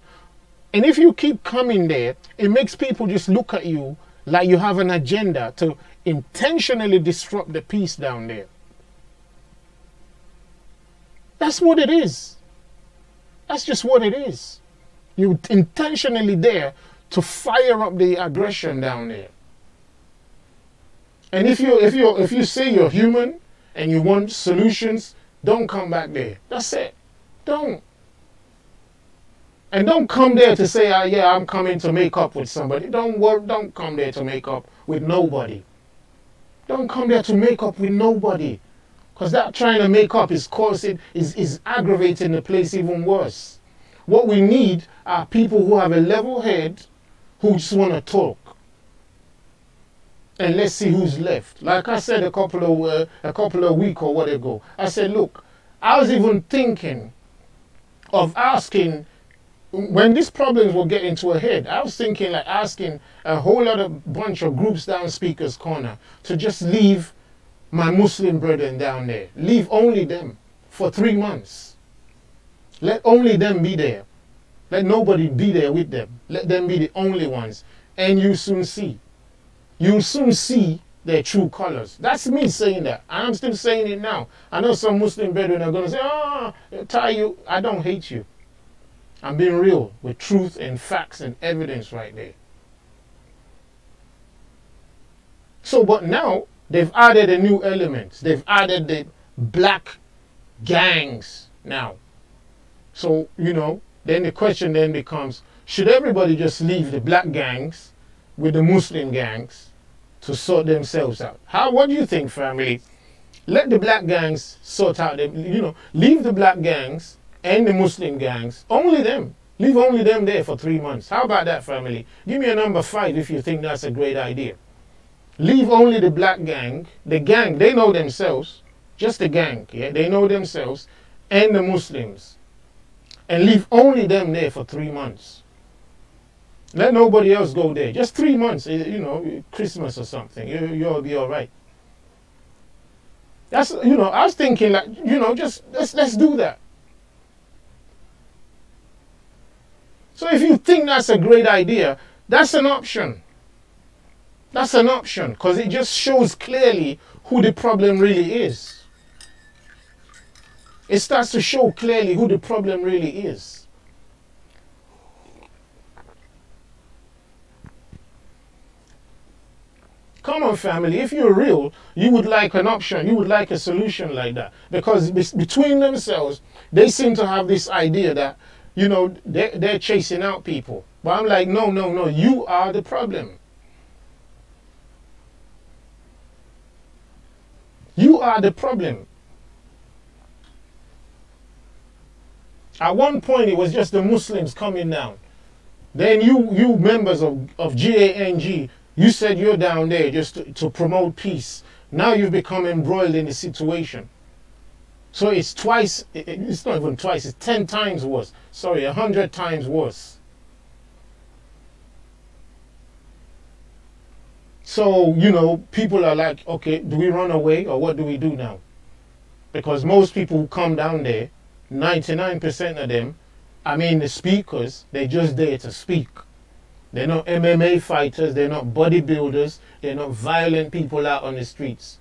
And if you keep coming there, it makes people just look at you like you have an agenda to intentionally disrupt the peace down there. That's what it is. That's just what it is. You're intentionally there to fire up the aggression down there. And if you say you're human and you want solutions, don't come back there. That's it. Don't. And don't come there to say, yeah, I'm coming to make up with somebody. Don't come there to make up with nobody. Don't come there to make up with nobody. Because that trying to make up is aggravating the place even worse. What we need are people who have a level head, who just want to talk. And let's see who's left. Like I said a couple of weeks or what ago, I said, look, I was even thinking of asking, when these problems were getting to a head, I was thinking like asking a whole other bunch of groups down Speaker's Corner to just leave my Muslim brethren down there. Leave only them for 3 months. Let only them be there. Let nobody be there with them. Let them be the only ones. And you soon see. You'll soon see their true colors. That's me saying that. I'm still saying it now. I know some Muslim brethren are going to say, Ty, I don't hate you. I'm being real with truth and facts and evidence right there. So, but now, they've added a new element. They've added the black gangs now. So, you know, then the question then becomes, should everybody just leave the black gangs with the Muslim gangs to sort themselves out? What do you think, family? Let the black gangs sort out them, you know, leave the black gangs and the Muslim gangs, only them. Leave only them there for 3 months. How about that, family? Give me a number 5 if you think that's a great idea. Leave only the black gang, the gang, they know themselves, just the gang, yeah, they know themselves, and the Muslims. And leave only them there for 3 months. Let nobody else go there. Just 3 months, you know, Christmas or something. You'll be all right. That's, you know, I was thinking like, you know, just let's do that. So if you think that's a great idea, that's an option. That's an option because it just shows clearly who the problem really is. It starts to show clearly who the problem really is. Come on, family, if you're real, you would like an option, you would like a solution like that. Because between themselves, they seem to have this idea that, you know, they're chasing out people. But I'm like, no, you are the problem. You are the problem. At one point, it was just the Muslims coming down. Then you members of GANG, you said you're down there just to promote peace. Now you've become embroiled in the situation. So it's twice, it's not even twice, it's 10 times worse. Sorry, 100 times worse. So, you know, people are like, okay, do we run away or what do we do now? Because most people who come down there, 99% of them, I mean the speakers, they're just there to speak. They're not MMA fighters. They're not bodybuilders. They're not violent people out on the streets.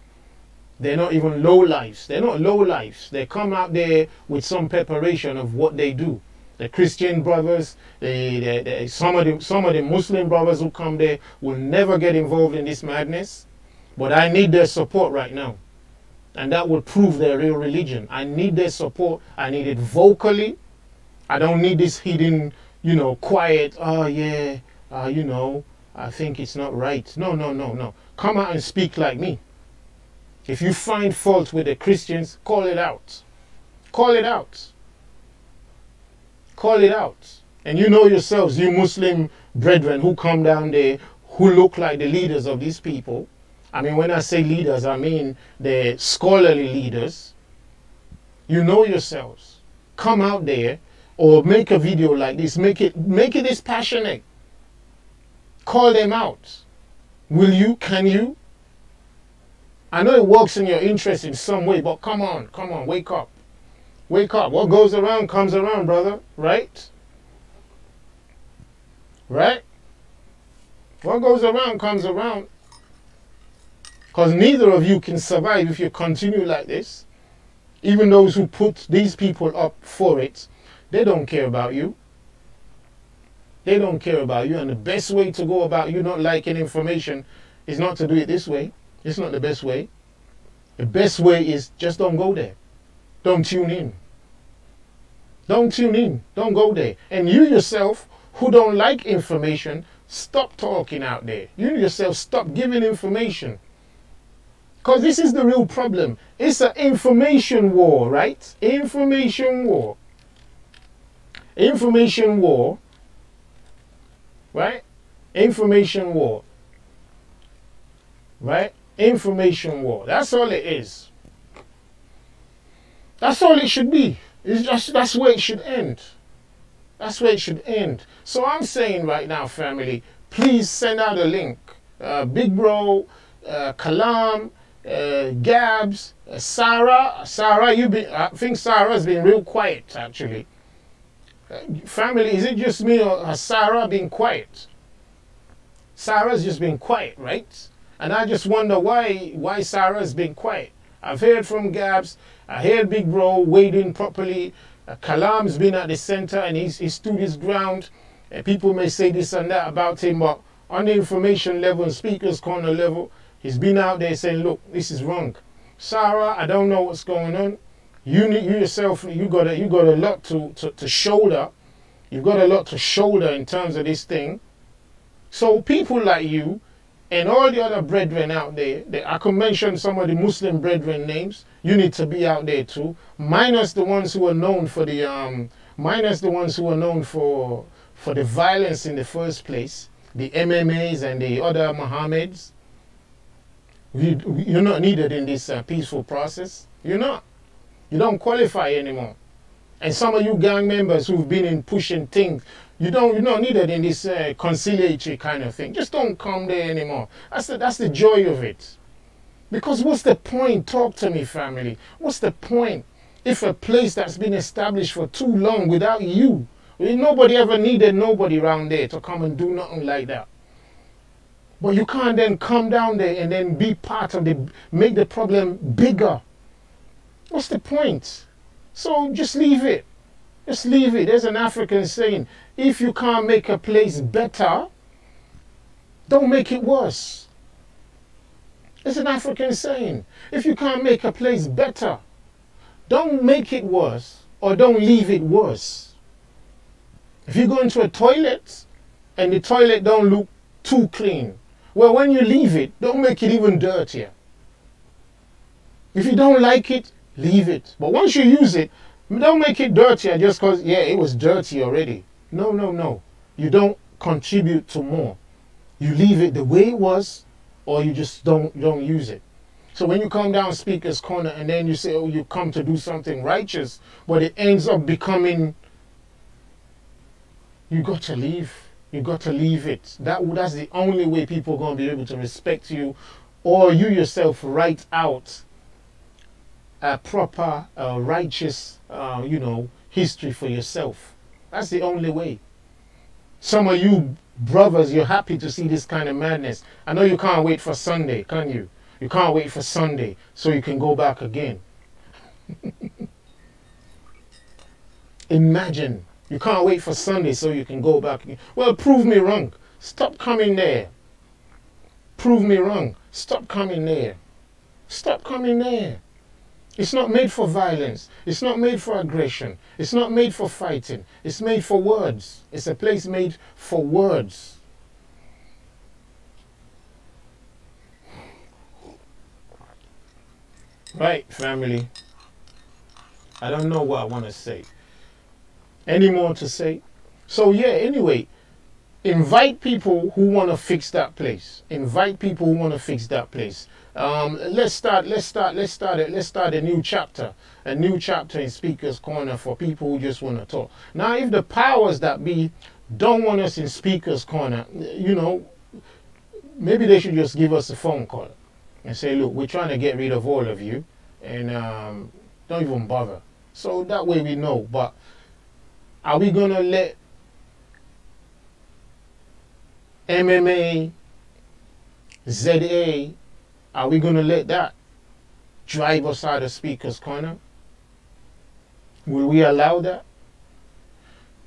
They're not even low lives. They're not low lives. They come out there with some preparation of what they do. The Christian brothers, some of the Muslim brothers who come there will never get involved in this madness. But I need their support right now. And that will prove their real religion. I need their support. I need it vocally. I don't need this hidden, quiet, oh yeah, I think it's not right. No, no, no, no. Come out and speak like me. If you find fault with the Christians, call it out. Call it out. Call it out. And you know yourselves, you Muslim brethren who come down there, who look like the leaders of these people. I mean, when I say leaders, I mean the scholarly leaders. You know yourselves. Come out there or make a video like this. Make it this passionate. Call them out. Will you? Can you? I know it works in your interest in some way, but come on, wake up. Wake up. What goes around comes around, brother. Right? Right? What goes around comes around. Because neither of you can survive if you continue like this. Even those who put these people up for it, they don't care about you. They don't care about you. And the best way to go about you not liking information is not to do it this way. It's not the best way. The best way is just don't go there. Don't tune in. Don't tune in. Don't go there. And you yourself, who don't like information, stop talking out there. You yourself, stop giving information. Because this is the real problem. It's an information war, right? Information war. Information war. Right? Information war. Right? Information war. That's all it is. That's all it should be. It's just, that's where it should end. That's where it should end. So I'm saying right now, family, please send out a link. Big Bro, Kalam, Gabs, Sarah, I think Sarah's been real quiet actually. Family, is it just me or has Sarah been quiet? Sarah's just been quiet, right? And I just wonder why Sarah's been quiet. I've heard from Gabs, I heard Big Bro wading properly. Kalam's been at the center and he stood his ground. People may say this and that about him, but on the information level and speakers corner level, he's been out there saying, look, this is wrong. Sarah, I don't know what's going on. You yourself, you got a lot to shoulder. You've got a lot to shoulder in terms of this thing. So people like you and all the other brethren out there, I could mention some of the Muslim brethren names. You need to be out there too. Minus the ones who are known for the for the violence in the first place, the MMAs and the other Mohammeds. You're not needed in this peaceful process. You're not. You don't qualify anymore. And some of you gang members who've been in pushing things, you're not needed in this conciliatory kind of thing. Just don't come there anymore. That's the joy of it. Because what's the point? Talk to me, family. What's the point if a place that's been established for too long without you, nobody ever needed nobody around there to come and do nothing like that. But you can't then come down there and then be part of make the problem bigger. What's the point? So just leave it. Just leave it. There's an African saying, if you can't make a place better, don't make it worse. It's an African saying. If you can't make a place better, don't make it worse or don't leave it worse. If you go into a toilet and the toilet don't look too clean, well, when you leave it, don't make it even dirtier. If you don't like it, leave it. But once you use it, don't make it dirtier just because, yeah, it was dirty already. No, no, no. You don't contribute to more. You leave it the way it was, or you just don't use it. So when you come down Speaker's Corner and then you say, oh, you come to do something righteous, but it ends up becoming, you got to leave. You got to leave it. That's the only way people are going to be able to respect you, or you yourself write out a proper, righteous, history for yourself. That's the only way. Some of you brothers, you're happy to see this kind of madness. I know you can't wait for Sunday, can you? You can't wait for Sunday so you can go back again. Imagine, you can't wait for Sunday so you can go back again. Well, prove me wrong. Stop coming there. Prove me wrong. Stop coming there. Stop coming there. It's not made for violence. It's not made for aggression. It's not made for fighting. It's made for words. It's a place made for words. Right, family. I don't know what I want to say. Any more to say? So yeah, anyway, invite people who want to fix that place. Invite people who want to fix that place. Let's start a new chapter. A new chapter in Speaker's Corner for people who just want to talk. Now, if the powers that be don't want us in Speaker's Corner, you know, maybe they should just give us a phone call and say, look, we're trying to get rid of all of you, and don't even bother. So that way we know. But are we going to let MMA, ZA, are we going to let that drive us out of Speaker's Corner? Will we allow that?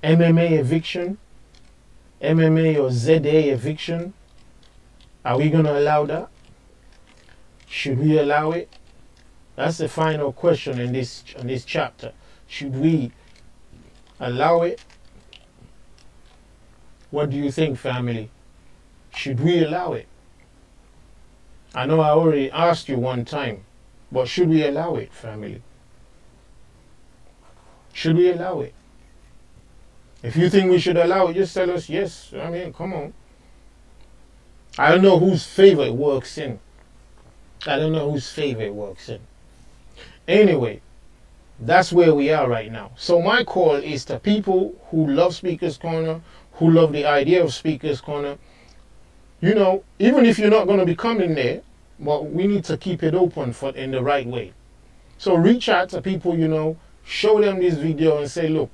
MMA eviction, MMA or ZA eviction, are we going to allow that? Should we allow it? That's the final question in this chapter. Should we allow it? What do you think, family? Should we allow it? I know I already asked you one time, but should we allow it, family? Should we allow it? If you think we should allow it, just tell us yes. I mean, come on. I don't know whose favor it works in. I don't know whose favor it works in. Anyway, that's where we are right now. So my call is to people who love Speaker's Corner, who love the idea of Speaker's Corner. You know, even if you're not going to be coming there, but we need to keep it open in the right way. So reach out to people, you know, show them this video and say, look,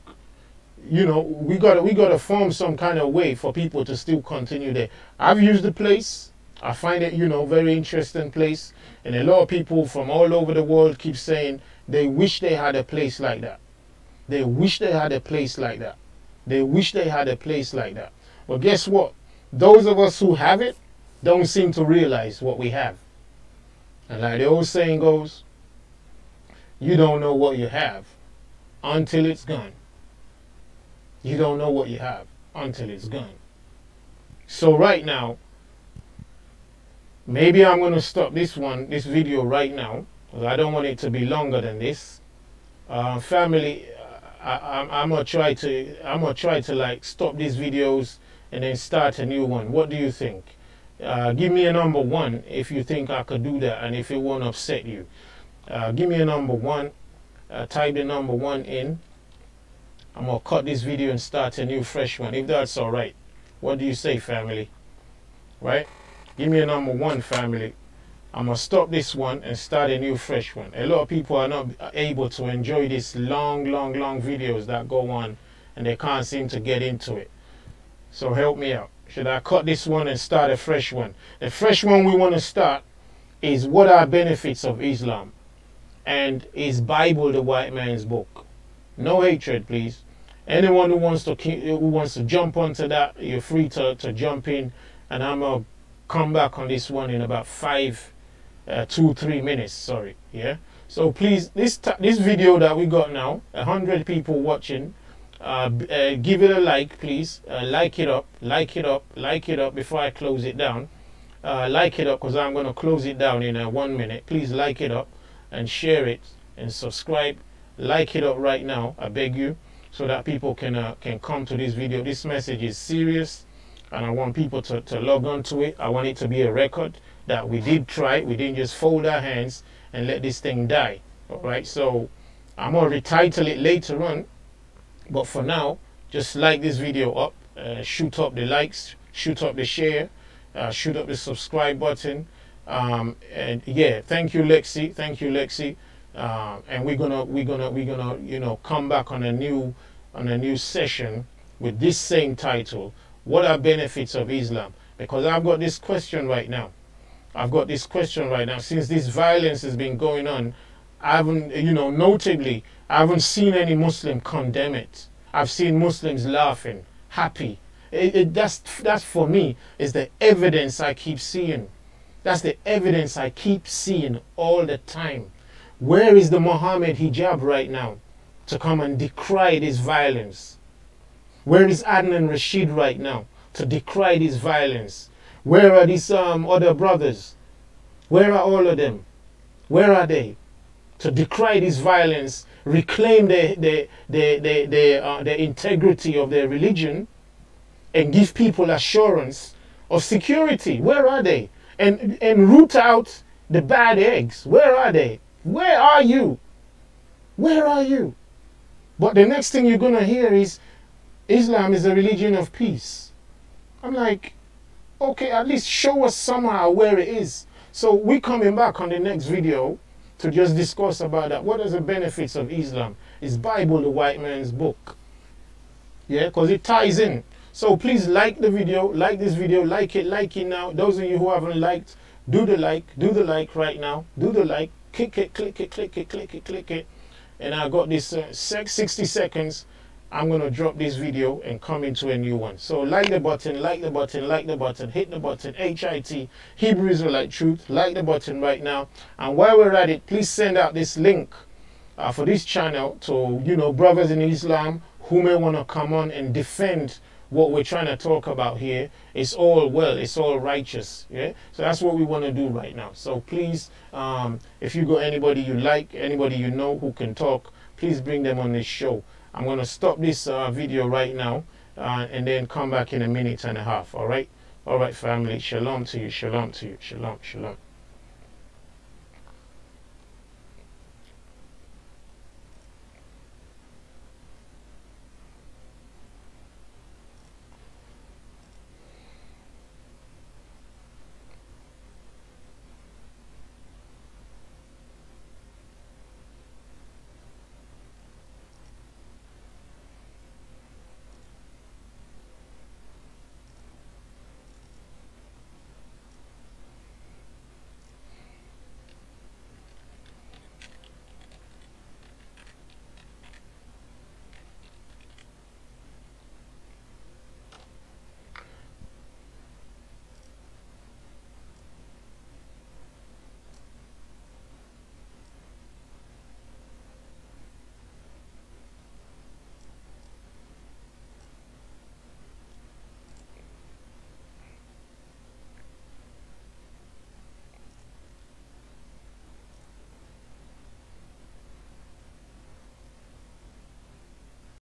you know, we gotta form some kind of way for people to still continue there. I've used the place. I find it, you know, very interesting place. And a lot of people from all over the world keep saying they wish they had a place like that. They wish they had a place like that. They wish they had a place like that. Well, guess what? Those of us who have it don't seem to realize what we have. And like the old saying goes, you don't know what you have until it's gone. You don't know what you have until it's gone. So right now, maybe I'm going to stop this video right now, because I don't want it to be longer than this. Family, I'm gonna try to like stop these videos and then start a new one. What do you think? Give me a number 1 if you think I could do that and if it won't upset you. Give me a number 1. Type the number 1 in. I'm gonna cut this video and start a new fresh one, if that's all right. What do you say, family? Right? Give me a number 1, family. I'm gonna stop this one and start a new fresh one. A lot of people are not able to enjoy these long videos that go on and they can't seem to get into it. So help me out. Should I cut this one and start a fresh one? The fresh one we want to start is what are benefits of Islam, and is Bible the white man's book? No hatred, please. Anyone who wants to jump onto that, you're free to jump in, and I'm gonna come back on this one in about 2-3 minutes. Sorry, yeah. So please, this video that we got now, 100 people watching. Give it a like, please. Like it up before I close it down. Like it up, because I'm going to close it down in 1 minute. Please like it up and share it and subscribe. Like it up right now, I beg you, so that people can come to this video. This message is serious, and I want people to log on to it. I want it to be a record that we did try. We didn't just fold our hands and let this thing die. All right, so I'm going to retitle it later on. But for now, just like this video up, shoot up the likes, shoot up the share, shoot up the subscribe button, and yeah, thank you, Lexi. Thank you, Lexi. And we're gonna you know, come back on a new session with this same title. What are benefits of Islam? Because I've got this question right now. Since this violence has been going on, I haven't, notably, I haven't seen any Muslim condemn it. I've seen Muslims laughing, happy. That's for me, is the evidence I keep seeing. That's the evidence I keep seeing all the time. Where is the Muhammad hijab right now to come and decry this violence? Where is Adnan Rashid right now to decry this violence? Where are these other brothers? Where are all of them? Where are they to decry this violence, reclaim the integrity of their religion, and give people assurance of security? Where are they? And root out the bad eggs. Where are they? Where are you? Where are you? But the next thing you're going to hear is Islam is a religion of peace. I'm like, okay, at least show us somehow where it is. So we're coming back on the next video to just discuss about that. What are the benefits of Islam? Is Bible the white man's book? Yeah, because it ties in. So please like the video, like this video, like it now. Those of you who haven't liked, do the like right now. Do the like, click it. And I got this 60 seconds. I'm going to drop this video and come into a new one. So like the button, hit the button, HIT, Hebrew Israelite Truth, like the button right now. And while we're at it, please send out this link for this channel to, brothers in Islam who may want to come on and defend what we're trying to talk about here. It's all righteous. Yeah, so that's what we want to do right now. So please, if you got anybody you like, anybody you know who can talk, please bring them on this show. I'm going to stop this video right now and then come back in a minute and a half. All right, family. Shalom to you. Shalom to you. Shalom.